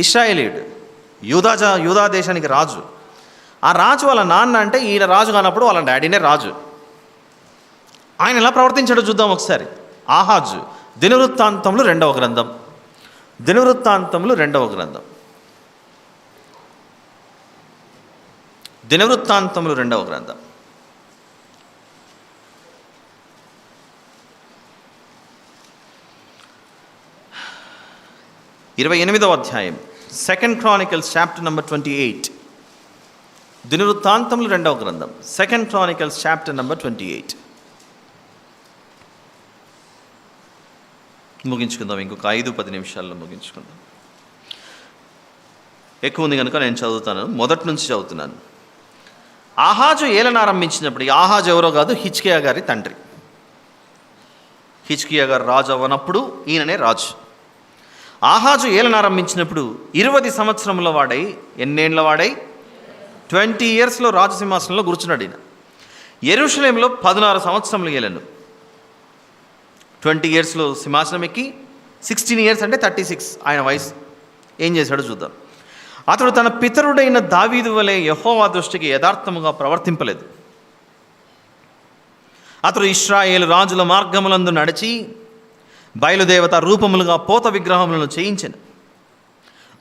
ఇశ్రాయేలీయుడు, యూదా దేశానికి రాజు. ఆ రాజు వాళ్ళ నాన్న అంటే ఈయన రాజు కానప్పుడు వాళ్ళ డాడీనే రాజు. ఆయన ఎలా ప్రవర్తించాడో చూద్దాం ఒకసారి. ఆహాజు, దినవృత్తాంతములు 2వ గ్రంథం, దినవృత్తాంతములు 2వ గ్రంథం, దినవృత్తాంతములు 2వ గ్రంథం 28వ అధ్యాయం, 2 Chronicles చాప్టర్ నెంబర్ 28. దినవృత్తాంతములు 2వ గ్రంథం, 2 Chronicles చాప్టర్ నెంబర్ 28. ముగించుకుందాం, ఇంకొక 5-10 నిమిషాల్లో ముగించుకుందాం. ఎక్కువ ఉంది కనుక నేను చదువుతాను, మొదటి నుంచి చదువుతున్నాను. ఆహాజు ఏలన ఆరంభించినప్పుడు, ఆహాజు ఎవరో కాదు, హిజ్కియా గారి తండ్రి. హిజ్కియా గారు రాజు అవ్వనప్పుడు ఈయననే రాజు. ఆహాజు ఏలన ఆరంభించినప్పుడు 20 సంవత్సరంలో వాడై, ఎన్నేళ్ళ వాడై? 20 yearsలో రాజసింహాసనంలో కూర్చున్నాడు ఈయన. యెరూషలేములో 16 సంవత్సరములు ఏలెను. 20 yearsలో సింహాసనం ఎక్కి 16 years అంటే 36 ఆయన వయసు. ఏం చేశాడో చూద్దాం. అతడు తన పితరుడైన దావీదు వలె యెహోవా దృష్టికి యథార్థముగా ప్రవర్తింపలేదు. అతడు ఇశ్రాయేలు రాజుల మార్గములందు నడిచి బయలుదేవత రూపములుగా పోత విగ్రహములను చేయించెను.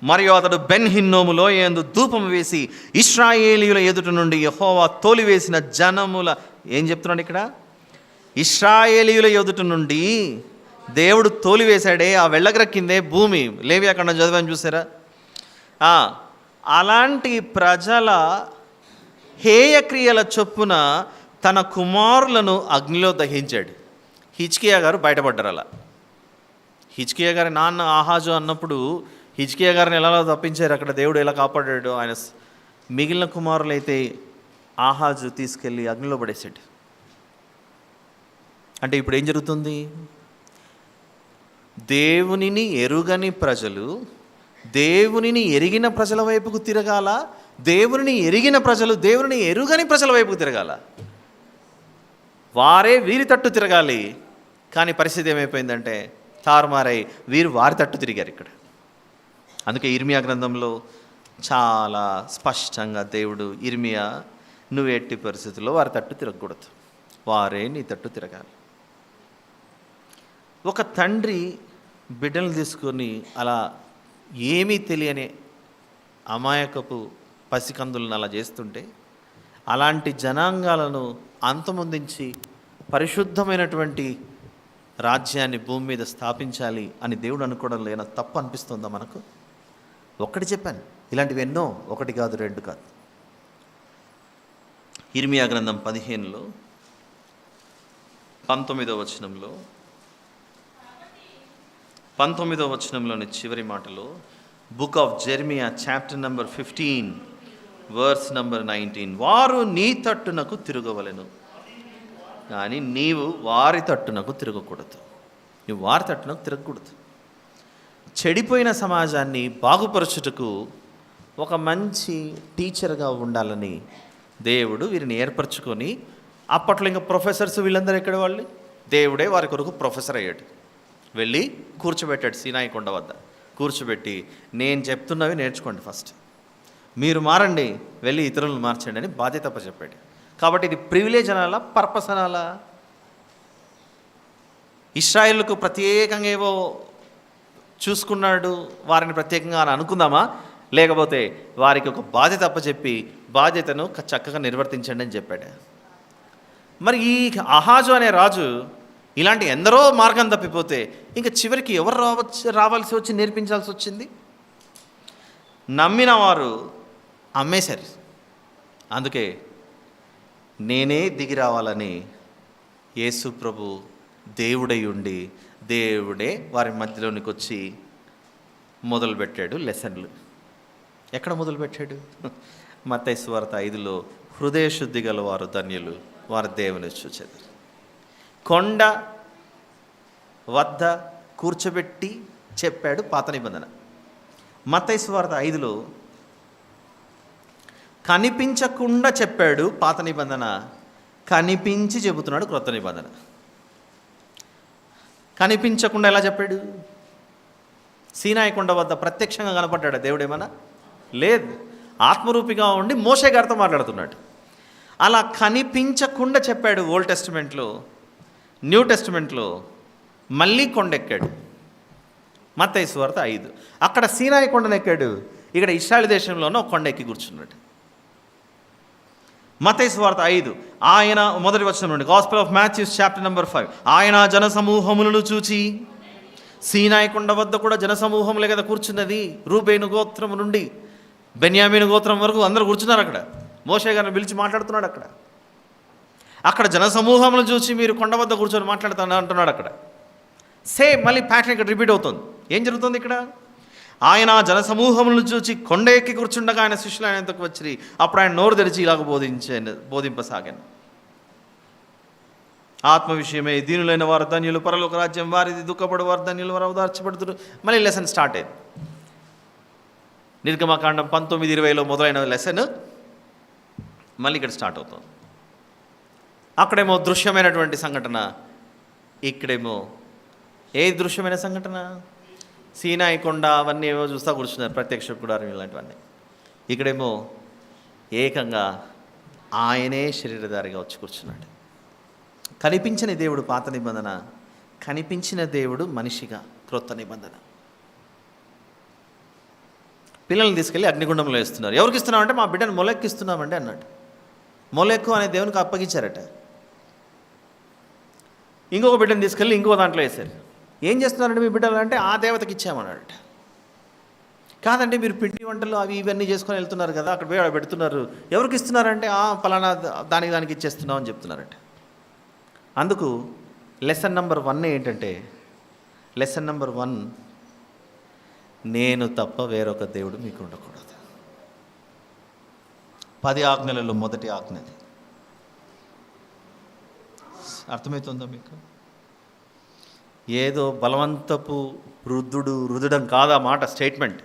మరియు అతడు బెన్ హిన్నోము లోయందు ధూపము వేసి ఇశ్రాయేలీయుల ఎదుట నుండి యెహోవా తోలివేసిన జనముల, ఏం చెప్తున్నాడు ఇక్కడ? ఇశ్రాయేలీయుల ఎదుట నుండి దేవుడు తోలివేశాడే, ఆ వెళ్ళగ్రక్కిందే భూమి. లేవియాకాండం చదివాను చూసారా? అలాంటి ప్రజల హేయక్రియల చొప్పున తన కుమారులను అగ్నిలో దహించాడు. హిజ్కియా గారు బయటపడ్డారు. అలా హిజ్కియా గారి నాన్న ఆహాజు అన్నప్పుడు హిజ్కియా గారిని ఎలా తప్పించారు, అక్కడ దేవుడు ఎలా కాపాడాడు. ఆయన మిగిలిన కుమారులైతే ఆహాజు తీసుకెళ్ళి అగ్నిలో పడేసాడు. అంటే ఇప్పుడు ఏం జరుగుతుంది? దేవునిని ఎరుగని ప్రజలు దేవునిని ఎరిగిన ప్రజల వైపుకు తిరగాల, దేవునిని ఎరిగిన ప్రజలు దేవునిని ఎరుగని ప్రజల వైపుకు తిరగాల. వారే వీరి తట్టు తిరగాలి. కానీ పరిస్థితి ఏమైపోయిందంటే తారుమారై వీరు వారి తట్టు తిరిగారు ఇక్కడ. అందుకే ఇర్మియా గ్రంథంలో చాలా స్పష్టంగా దేవుడు, ఇర్మియా, నువ్వు ఎట్టి పరిస్థితుల్లో వారి తట్టు తిరగకూడదు, వారే నీ తట్టు తిరగాలి. ఒక తండ్రి బిడ్డలు తీసుకొని అలా ఏమీ తెలియని అమాయకపు పసికందులను అలా చేస్తుంటే, అలాంటి జనాంగాలను అంతమొందించి పరిశుద్ధమైనటువంటి రాజ్యాన్ని భూమి మీద స్థాపించాలి అని దేవుడు అనుకోవడం లేనా? తప్పు అనిపిస్తుందా మనకు? ఒక్కటి చెప్పాను, ఇలాంటివి ఎన్నో, 1 కాదు 2 కాదు. ఇర్మియా గ్రంథం 15లో 19వ వచనంలో, 19వ వచనంలోని చివరి మాటలో, book of Jeremiah chapter number 15 verse number 19, వారు నీ తట్టునకు తిరగవలెను కానీ నీవు వారి తట్టునకు తిరగకూడదు. నువ్వు వారి తట్టునకు తిరగకూడదు. చెడిపోయిన సమాజాన్ని బాగుపరచుటకు ఒక మంచి టీచర్గా ఉండాలని దేవుడు వీరిని ఏర్పరచుకొని, అప్పట్లో ఇంకా ప్రొఫెసర్స్ వీళ్ళందరూ ఎక్కడ వాళ్ళు, దేవుడే వారి కొరకు ప్రొఫెసర్ అయ్యాడు. వెళ్ళి కూర్చోబెట్టాడు సీనాయి కొండ వద్ద. కూర్చోబెట్టి, నేను చెప్తున్నవి నేర్చుకోండి, ఫస్ట్ మీరు మారండి, వెళ్ళి ఇతరులను మార్చండి అని బాధ్యత చెప్పాడు. కాబట్టి ఇది ప్రివిలేజ్ అనాలా, పర్పస్ అనాలా? ఇశ్రాయేలుకు ప్రత్యేకంగా ఏవో చూసుకున్నాడు, వారిని ప్రత్యేకంగా అని అనుకుందామా? లేకపోతే వారికి ఒక బాధ్యత అప్పచెప్పి బాధ్యతను చక్కగా నిర్వర్తించండి అని చెప్పాడు. మరి ఈ ఆహాజు అనే రాజు ఇలాంటి ఎందరో మార్గం తప్పిపోతే ఇంకా చివరికి ఎవరు రావాల్సి వచ్చి నేర్పించాల్సి వచ్చింది? నమ్మిన వారు అమ్మేశారు. అందుకే నేనే దిగి రావాలని యేసు ప్రభు దేవుడై ఉండి దేవుడే వారి మధ్యలోనికి వచ్చి మొదలుపెట్టాడు లెసన్లు. ఎక్కడ మొదలుపెట్టాడు? మత్తయి సువార్త 5లో హృదయ శుద్ధి గల వారు ధన్యులు, వారు దేవుని చూచెదరు. కొండ వద్ద కూర్చోబెట్టి చెప్పాడు పాత నిబంధన. మత్తయి సువార్త 5లో కనిపించకుండా చెప్పాడు పాత నిబంధన, కనిపించి చెబుతున్నాడు క్రొత్త నిబంధన. కనిపించకుండా ఎలా చెప్పాడు? సీనాయి కొండ వద్ద ప్రత్యక్షంగా కనపడ్డాడు దేవుడు? ఏమన్నా లేదు, ఆత్మరూపిగా ఉండి మోషే గారితో మాట్లాడుతున్నాడు. అలా కనిపించకుండా చెప్పాడు ఓల్డ్ టెస్టిమెంట్లో. న్యూ టెస్టిమెంట్లో మళ్ళీ కొండెక్కాడు. మత్తయి సువార్త 5 అక్కడ సీనాయి కొండనెక్కాడు, ఇక్కడ ఇశ్రాయేలు దేశంలోనూ ఒక కొండ ఎక్కి కూర్చున్నాడు. మత్తయి సువార్త 5 ఆయన మొదటి వచనం నుండి, gospel of Matthews chapter number 5, ఆయన జనసమూహములను చూచి, సీనాయి కొండ వద్ద కూడా జనసమూహములే కదా కూర్చున్నది. రూబేను గోత్రం నుండి బెన్యామీను గోత్రం వరకు అందరూ కూర్చున్నారు అక్కడ. మోషే గారిని పిలిచి మాట్లాడుతున్నాడు అక్కడ జనసమూహములను చూసి మీరు కొండ వద్ద కూర్చొని మాట్లాడుతున్నా అంటున్నాడు అక్కడ. సేమ్ మళ్ళీ ప్యాటర్న్ ఇక్కడ రిపీట్ అవుతుంది. ఏం జరుగుతుంది ఇక్కడ? ఆయన జనసమూహములను చూచి కొండ ఎక్కి కూర్చుండగా ఆయన శిష్యులు ఆయన ఎంతకు వచ్చి, అప్పుడు ఆయన నోరు తెరిచి ఇలాగ బోధింపసాగాను. ఆత్మ విషయమే దీనులైన వారు ధన్యులు, పరలోక రాజ్యం వారిది, దుఃఖపడు వారు ధన్యులు, వారు ఓదార్చబడుతున్నారు. మళ్ళీ లెసన్ స్టార్ట్ అయింది. నిర్గమకాండం 19:20లో మొదలైన లెసన్ మళ్ళీ ఇక్కడ స్టార్ట్ అవుతుంది. అక్కడేమో దృశ్యమైనటువంటి సంఘటన, ఇక్కడేమో ఏ దృశ్యమైన సంఘటన? సీనాయి కొండ అవన్నీ ఏమో చూస్తూ కూర్చున్నారు, ప్రత్యక్ష గుడారం ఇలాంటివన్నీ. ఇక్కడేమో ఏకంగా ఆయనే శరీరధారిగా వచ్చి కూర్చున్నాడు. కనిపించని దేవుడు పాత నిబంధన, కనిపించిన దేవుడు మనిషిగా క్రొత్త నిబంధన. పిల్లల్ని తీసుకెళ్ళి అగ్నిగుండంలో వేస్తున్నారు. ఎవరికి ఇస్తున్నామంటే మా బిడ్డను మొలెక్కి ఇస్తున్నామండి అన్నాడు. మొలెక్కు అనే దేవునికి అప్పగించారట. ఇంకొక బిడ్డను తీసుకెళ్ళి ఇంకో దాంట్లో వేశారు. ఏం చేస్తున్నారంటే మీ బిడ్డలు అంటే ఆ దేవతకి ఇచ్చామన్నాడట. కాదండి మీరు పిండి వంటలు అవి ఇవన్నీ చేసుకొని వెళ్తున్నారు కదా, అక్కడ పోయి పెడుతున్నారు, ఎవరికి ఇస్తున్నారంటే పలానా దానికి ఇచ్చేస్తున్నాం అని చెప్తున్నారట. అందుకు లెసన్ నెంబర్ 1 ఏంటంటే, లెసన్ నెంబర్ 1, నేను తప్ప వేరొక దేవుడు మీకు ఉండకూడదు. 10 ఆజ్ఞలలో మొదటి ఆజ్ఞది. అర్థమవుతుందా మీకు? ఏదో బలవంతపు రుద్దడం కాదా మాట, స్టేట్మెంట్.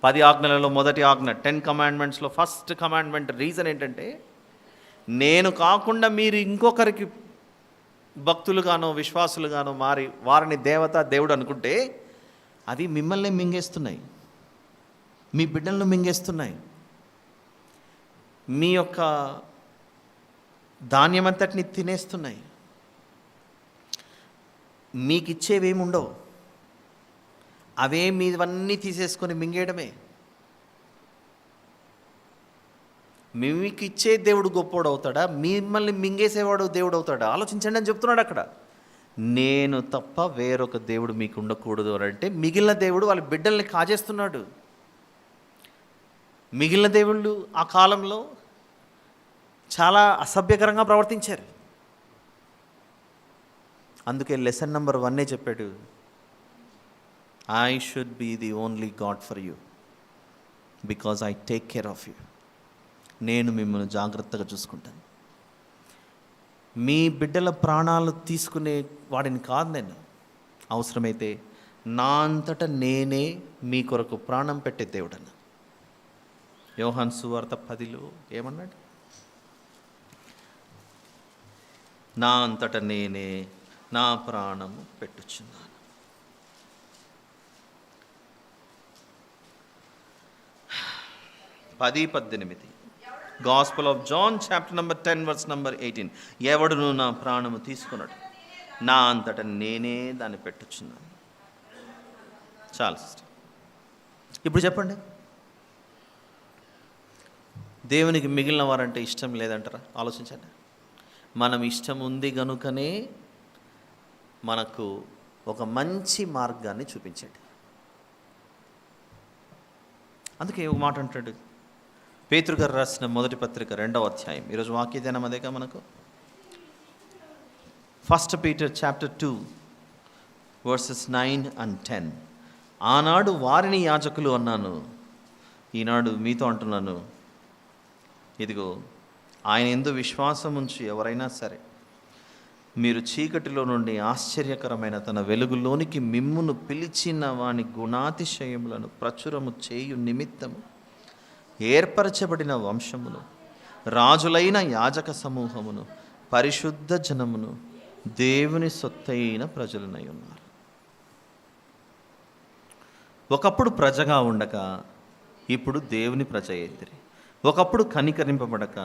10 ఆజ్ఞలలో మొదటి ఆజ్ఞ, 10 కమాండ్మెంట్స్లో ఫస్ట్ కమాండ్మెంట్ రీజన్ ఏంటంటే, నేను కాకుండా మీరు ఇంకొకరికి భక్తులుగానో విశ్వాసులుగానో మారి వారిని దేవుడు అనుకుంటే అవి మిమ్మల్ని మింగేస్తున్నాయి, మీ బిడ్డలను మింగేస్తున్నాయి, మీ యొక్క ధాన్యమంతటిని తినేస్తున్నాయి. మీకు ఇచ్చేవేమి ఉండవు, అవే మీవన్నీ తీసేసుకొని మింగేయడమే. మీకు ఇచ్చే దేవుడు గొప్పోడు అవుతాడా, మిమ్మల్ని మింగేసేవాడు దేవుడు అవుతాడా? ఆలోచించండి అని చెప్తున్నాడు అక్కడ. నేను తప్ప వేరొక దేవుడు మీకు ఉండకూడదు అని అంటే, మిగిలిన దేవుడు వాళ్ళ బిడ్డల్ని కాజేస్తున్నాడు. మిగిలిన దేవుళ్ళు ఆ కాలంలో చాలా అసభ్యకరంగా ప్రవర్తించారు. అందుకే లెసన్ నెంబర్ 1 చెప్పాడు, I should be the only God for you because I take care of you. నేను మిమ్మల్ని జాగ్రత్తగా చూసుకుంటాను. మీ బిడ్డల ప్రాణాలు తీసుకునే వాడిని కాదు నేను. అవసరమైతే నా అంతటా నేనే మీ కొరకు ప్రాణం పెట్టే దేవుడన్న. యోహాను సువార్త 10లో ఏమన్నాడు? నా అంతటా నేనే నా ప్రాణము పెట్టుచున్నాను. పది 18 gospel of John chapter number 10 verse number 18, ఎవడును నా ప్రాణము తీసుకున్నాడు, నా అంతటా నేనే దాన్ని పెట్టుచున్నాను. చాలు సిస్టర్. ఇప్పుడు చెప్పండి, దేవునికి మిగిలిన వారంటే ఇష్టం లేదంటారా? ఆలోచించండి. మనం ఇష్టం ఉంది గనుకనే మనకు ఒక మంచి మార్గాన్ని చూపించండి. అందుకే ఒక మాట అంటాడు పేతురు గారు రాసిన మొదటి పత్రిక 2వ అధ్యాయం. ఈరోజు వాక్యధ్యానం అదేగా మనకు. 1 Peter chapter 2 verses 9 and 10. ఆనాడు వారిని యాజకులు అన్నాను, ఈనాడు మీతో అంటున్నాను, ఇదిగో ఆయన యందు విశ్వాసం ఉంచి ఎవరైనా సరే మీరు చీకటిలో నుండి ఆశ్చర్యకరమైన తన వెలుగులోనికి మిమ్మును పిలిచిన వాని గుణాతిశయములను ప్రచురము చేయు నిమిత్తము ఏర్పరచబడిన వంశమును, రాజులైన యాజక సమూహమును, పరిశుద్ధ జనమును, దేవుని సొత్తైన ప్రజలనై ఉన్నారు. ఒకప్పుడు ప్రజగా ఉండక ఇప్పుడు దేవుని ప్రజ అయితిరి. ఒకప్పుడు కనికరింపబడక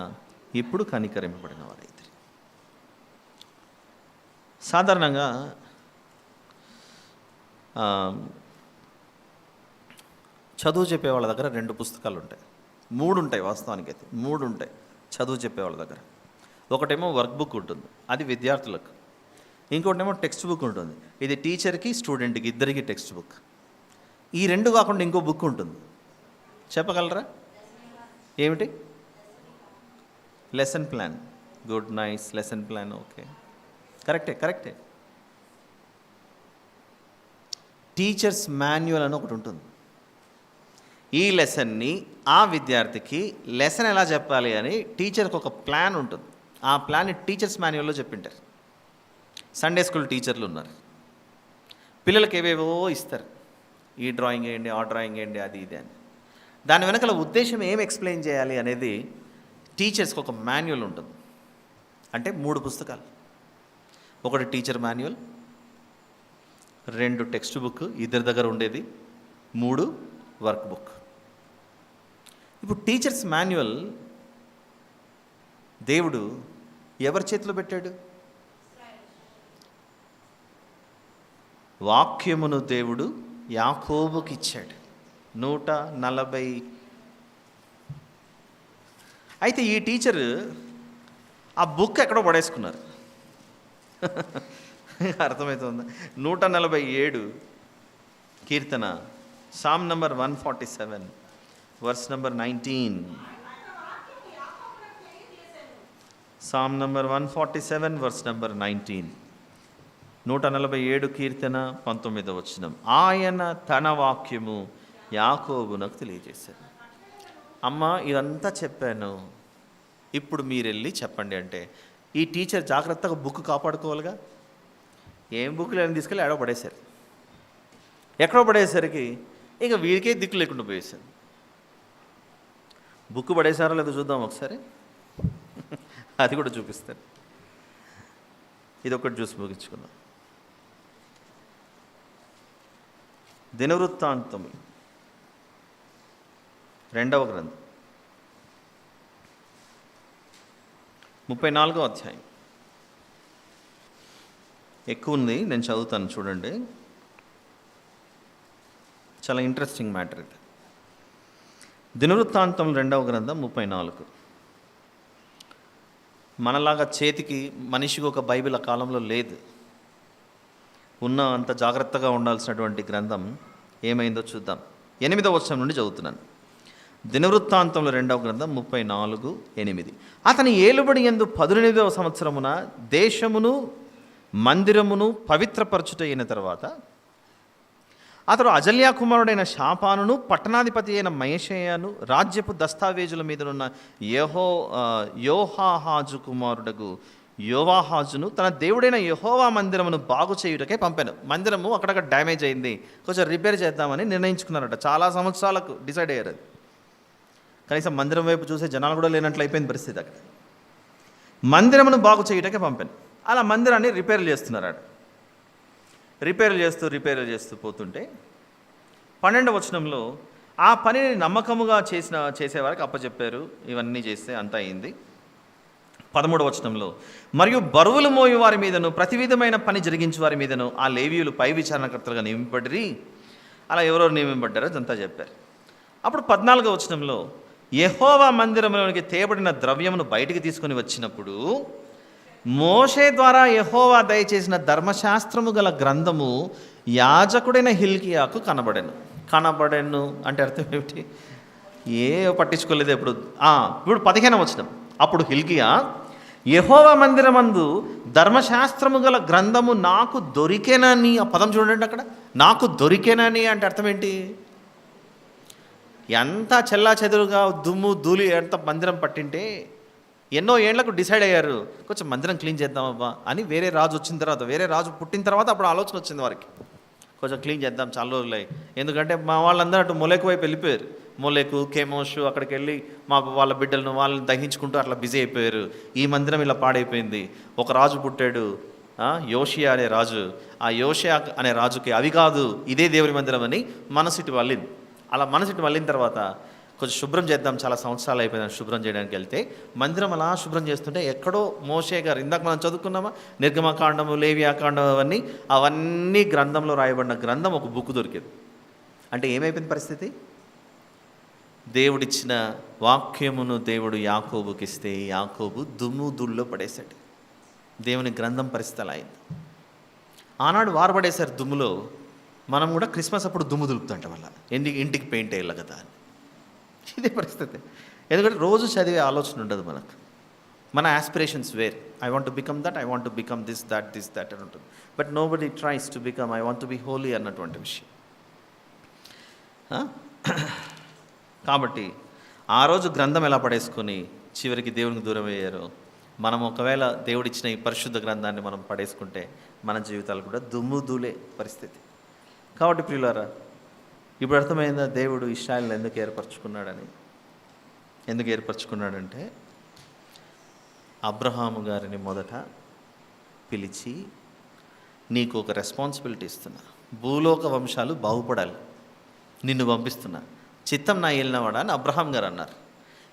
ఇప్పుడు కనికరింపబడిన వారైతిరి. సాధారణంగా చదువు చెప్పే వాళ్ళ దగ్గర 2 పుస్తకాలు ఉంటాయి, 3 ఉంటాయి, వాస్తవానికి అయితే 3 ఉంటాయి చదువు చెప్పే వాళ్ళ దగ్గర. ఒకటేమో వర్క్ బుక్ ఉంటుంది, అది విద్యార్థులకు. ఇంకోటేమో టెక్స్ట్ బుక్ ఉంటుంది, ఇది టీచర్కి స్టూడెంట్కి ఇద్దరికి టెక్స్ట్ బుక్. ఈ 2 కాకుండా ఇంకో బుక్ ఉంటుంది, చెప్పగలరా ఏమిటి? Lesson plan. Good, nice. Lesson plan, okay, కరెక్టే. టీచర్స్ మాన్యువల్ అని ఒకటి ఉంటుంది. ఈ లెసన్ని ఆ విద్యార్థికి లెసన్ ఎలా చెప్పాలి అని టీచర్కి ఒక ప్లాన్ ఉంటుంది. ఆ ప్లాన్ని టీచర్స్ మాన్యువల్లో చెప్పింటారు. సండే స్కూల్ టీచర్లు ఉన్నారు, పిల్లలకి ఏవేవో ఇస్తారు, ఈ డ్రాయింగ్ వేయండి, ఆ డ్రాయింగ్ వేయండి, అది ఇది అని. దాని వెనకాల ఉద్దేశం ఏం ఎక్స్ప్లెయిన్ చేయాలి అనేది టీచర్స్కి ఒక మాన్యువల్ ఉంటుంది. అంటే 3 పుస్తకాలు, ఒకటి టీచర్ మాన్యువల్, 2 టెక్స్ట్ బుక్ ఇద్దరి దగ్గర ఉండేది, 3 వర్క్ బుక్. ఇప్పుడు టీచర్స్ మాన్యువల్ దేవుడు ఎవరి చేతిలో పెట్టాడు? వాక్యమును దేవుడు యాకోబుకి ఇచ్చాడు, 140. అయితే ఈ టీచర్ ఆ బుక్ ఎక్కడో పడేసుకున్నారు. అర్థమవుతుందా? 147 కీర్తన, psalm number 147 verse number 19. Psalm number 147 verse number 19. 147 కీర్తన 19వ వచనం. ఆయన తన వాక్యము యాకోబునకు తెలియజేశాడు. అమ్మ, ఇదంతా చెప్పాను, ఇప్పుడు మీరు వెళ్ళి చెప్పండి అంటే ఈ టీచర్ జాగ్రత్తగా బుక్ కాపాడుకోవాలిగా. ఏం బుక్లు అని తీసుకెళ్ళి ఎక్కడో పడేశారు. ఎక్కడో పడేసరికి ఇక వీరికే దిక్కు లేకుండా పోయేశారు. బుక్ పడేశారో లేదో చూద్దాం ఒకసారి, అది కూడా చూపిస్తాను. ఇది ఒకటి చూసి ముగించుకుందాం. దినవృత్తాంతం 2వ గ్రంథం 34వ అధ్యాయం. ఎక్కువ ఉంది, నేను చదువుతాను చూడండి. చాలా ఇంట్రెస్టింగ్ మ్యాటర్ ఇది. దినవృత్తాంతం 2వ గ్రంథం 34. మనలాగా చేతికి మనిషికి ఒక బైబిల్ ఆ కాలంలో లేదు. ఉన్న అంత జాగ్రత్తగా ఉండాల్సినటువంటి గ్రంథం ఏమైందో చూద్దాం. 8వ వచనం నుండి చదువుతున్నాను. దినవృత్తాంతంలో 2వ గ్రంథం 34:8. అతని ఏలుబడి యందు 18వ సంవత్సరమున దేశమును మందిరమును పవిత్రపరచుట అయిన తర్వాత అతడు అజల్యా కుమారుడైన షాపానును పట్టణాధిపతి అయిన మయషేయను రాజ్యపు దస్తావేజుల మీదనున్న యోహాహాజు కుమారుడగు యోవాహాజును తన దేవుడైన యెహోవా మందిరమును బాగు చేయుటకే పంపాను. మందిరము అక్కడక్కడ డ్యామేజ్ అయింది, కొంచెం రిపేర్ చేద్దామని నిర్ణయించుకున్నారట. చాలా సంవత్సరాలకు డిసైడ్ అయ్యారు. అది కనీసం మందిరం వైపు చూసే జనాలు కూడా లేనట్లు అయిపోయింది పరిస్థితి. అక్కడ మందిరమును బాగు చేయుటకే పంపాను. అలా మందిరాన్ని రిపేర్లు చేస్తున్నారట. రిపేర్లు చేస్తూ పోతుంటే 12వ వచనంలో ఆ పనిని నమ్మకముగా చేసేవారికి అప్పచెప్పారు. ఇవన్నీ చేస్తే అంతా అయింది. 13వ వచనంలో మరియు బరువులు మోయు వారి మీదను ప్రతి విధమైన పని జరిగించే వారి మీదను ఆ లేవీయులు పై విచారణకర్తలుగా నియమింపబడిరి. అలా ఎవరెవరు నియమింపబడ్డారో అదంతా చెప్పారు. అప్పుడు 14వ వచనంలో యెహోవా మందిరంలోనికి తేబడిన ద్రవ్యమును బయటికి తీసుకొని వచ్చినప్పుడు మోషే ద్వారా యెహోవా దయచేసిన ధర్మశాస్త్రము గల గ్రంథము యాజకుడైన హిల్కియాకు కనబడెను అంటే అర్థం ఏమిటి? పట్టించుకోలేదు. ఇప్పుడు 15వ వచనం. అప్పుడు హిల్కియా యెహోవా మందిరమందు ధర్మశాస్త్రము గల గ్రంథము నాకు దొరికెనని, ఆ పదం చూడండి అక్కడ, నాకు దొరికెనని అంటే అర్థం ఏంటి? ఎంత చెల్లా చెదురుగా దుమ్ము ధూళి ఎంత మందిరం పట్టింటే ఎన్నో ఏళ్లకు డిసైడ్ అయ్యారు, కొంచెం మందిరం క్లీన్ చేద్దామబ్బా అని. వేరే రాజు వచ్చిన తర్వాత, వేరే రాజు పుట్టిన తర్వాత అప్పుడు ఆలోచన వచ్చింది వారికి, కొంచెం క్లీన్ చేద్దాం చాలా రోజులై. ఎందుకంటే మా వాళ్ళందరూ అటు మొలేకు వైపు వెళ్ళిపోయారు. మొలేకు, కెమోషు అక్కడికి వెళ్ళి వాళ్ళ బిడ్డలను వాళ్ళని దహించుకుంటూ అట్లా బిజీ అయిపోయారు. ఈ మందిరం ఇలా పాడైపోయింది. ఒక రాజు పుట్టాడు, యోషియా అనే రాజు. ఆ యోషియా అనే రాజుకి అవి కాదు ఇదే దేవుని మందిరం అని మనసిటి వల్లింది. అలా మనసిటి వల్లిన తర్వాత కొంచెం శుభ్రం చేద్దాం, చాలా సంవత్సరాలు అయిపోయిందని శుభ్రం చేయడానికి వెళ్తే మందిరం అలా శుభ్రం చేస్తుంటే ఎక్కడో మోషే గారు, ఇందాక మనం చదువుకున్నామా నిర్గమకాండము, లేవియాకాండం, అవన్నీ గ్రంథంలో రాయబడిన గ్రంథం ఒక బుక్ దొరికింది. అంటే ఏమైపోయింది పరిస్థితి? దేవుడిచ్చిన వాక్యమును దేవుడు యాకోబుకి ఇస్తే యాకోబు దుమ్ము ధూళిలో పడేశాడు. దేవుని గ్రంథం పరిస్థితి అలా అయింది. ఆనాడు వారు పడేశారు దుమ్ములో. మనం కూడా క్రిస్మస్ అప్పుడు దుమ్ము దులుపుతుంటాం వల్ల, ఇంటికి పెయింట్ వేయాలి కదా అని. ఇదే పరిస్థితి. ఎందుకంటే రోజు చదివే ఆలోచన ఉండదు మనకు. మన aspirations were. I want to become that, I want to become this that అని ఉంటుంది. But nobody tries to become I want to be holy అన్నటువంటి విషయం. కాబట్టి ఆ రోజు గ్రంథం ఎలా పడేసుకొని చివరికి దేవునికి దూరం అయ్యారో, మనం ఒకవేళ దేవుడిచ్చిన ఈ పరిశుద్ధ గ్రంథాన్ని మనం పడేసుకుంటే మన జీవితాలు కూడా దుమ్ము ధూళే పరిస్థితి. కాబట్టి ప్రియులారా, ఇప్పుడు అర్థమైందా దేవుడు ఇశ్రాయేలును ఎందుకు ఏర్పరచుకున్నాడని? ఎందుకు ఏర్పరచుకున్నాడంటే అబ్రహాము గారిని మొదట పిలిచి నీకు ఒక రెస్పాన్సిబిలిటీ ఇస్తున్నా, భూలోక వంశాలు బాగుపడాలి, నిన్ను పంపిస్తున్నా, చిత్తం నా ఏలినవాడా అని అబ్రహాం గారు అన్నారు.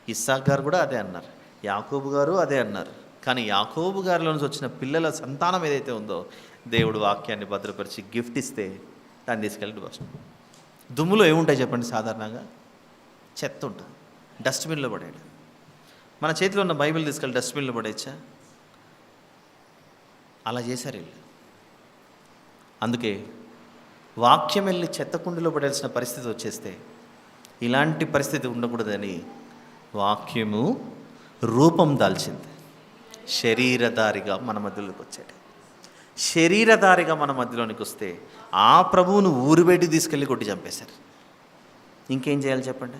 ఇస్సాక్ గారు కూడా అదే అన్నారు, యాకోబు గారు అదే అన్నారు. కానీ యాకోబు గారిలో నుంచి వచ్చిన పిల్లల సంతానం ఏదైతే ఉందో దేవుడు వాక్యాన్ని భద్రపరిచి గిఫ్ట్ ఇస్తే దాన్ని తీసుకెళ్ళి వస్తుంది. దుమ్ములో ఏముంటాయి చెప్పండి? సాధారణంగా చెత్త ఉంటుంది, డస్ట్బిన్లో పడేయడం. మన చేతిలో ఉన్న బైబిల్ తీసుకెళ్ళి డస్ట్బిన్లో పడేయచ్చా? అలా చేశారు వీళ్ళు. అందుకే వాక్యం వెళ్ళి చెత్త కుండీలో పడాల్సిన పరిస్థితి వచ్చేస్తే ఇలాంటి పరిస్థితి ఉండకూడదని వాక్యము రూపం దాల్చింది, శరీరధారిగా మన మధ్యలోకి వచ్చాడు. శరీరధారిగా మన మధ్యలోనికి వస్తే ఆ ప్రభువును ఊరు బయట తీసుకెళ్ళి కొట్టి చంపేశారు. ఇంకేం చేయాలి చెప్పండి?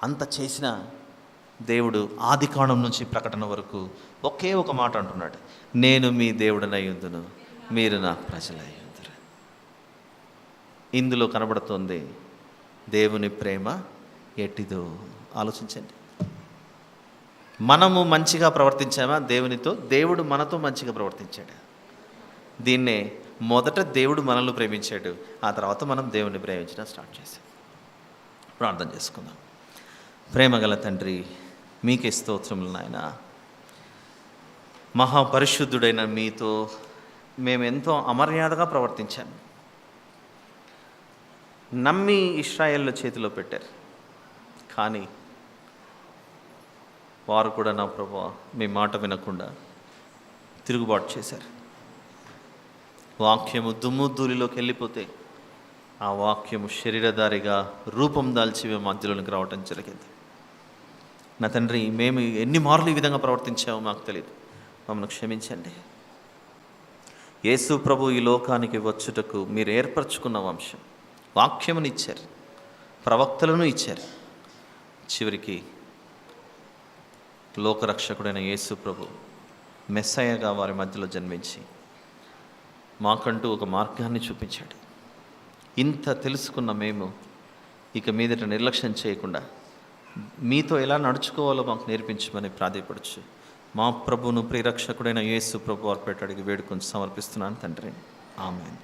అంత చేసిన దేవుడు ఆదికాండం నుంచి ప్రకటన వరకు ఒకే ఒక మాట అంటున్నాడు, నేను మీ దేవుడనై ఉందును, మీరు నా ప్రజలై ఉందురు. ఇందులో కనబడుతుంది దేవుని ప్రేమ ఎట్టిదో. ఆలోచించండి. మనము మంచిగా ప్రవర్తించామా దేవునితో? దేవుడు మనతో మంచిగా ప్రవర్తించాడు. దీన్నే మొదట దేవుడు మనల్ని ప్రేమించాడు, ఆ తర్వాత మనం దేవుని ప్రేమించడం స్టార్ట్ చేశాం. ప్రార్థన చేసుకుందాం. ప్రేమగల తండ్రి, మీకే స్తోత్రములు నాయన. మహాపరిశుద్ధుడైన మీతో మేము ఎంతో అమర్యాదగా ప్రవర్తించాము. నమ్మి ఇశ్రాయేళ్ల చేతిలో పెట్టారు, కానీ వారు కూడా నా ప్రభువా మీ మాట వినకుండా తిరుగుబాటు చేశారు. వాక్యము దుమ్ము ధూళిలోకి వెళ్ళిపోతే ఆ వాక్యము శరీరధారిగా రూపం దాల్చి మేము మధ్యలోనికి రావటం జరిగింది. నా తండ్రి, మేము ఎన్ని మార్లు ఈ విధంగా ప్రవర్తించామో మాకు తెలియదు, మమ్మల్ని క్షమించండి. యేసు ప్రభు ఈ లోకానికి వచ్చుటకు మీరు ఏర్పరచుకున్న వంశం, వాక్యమును ఇచ్చారు, ప్రవక్తలను ఇచ్చారు. చివరికి లోకరక్షకుడైన యేసు ప్రభు మెస్సయ్యగా వారి మధ్యలో జన్మించి మాకంటూ ఒక మార్గాన్ని చూపించాడు. ఇంత తెలుసుకున్న మేము ఇక మీదట నిర్లక్ష్యం చేయకుండా మీతో ఎలా నడుచుకోవాలో మాకు నేర్పించమని ప్రాధేయపడచ్చు. మా ప్రభువును ప్రియరక్షకుడైన యేసు ప్రభు వారి పేట అడిగి వేడుకొని సమర్పిస్తున్నాను తండ్రి. ఆమేన్.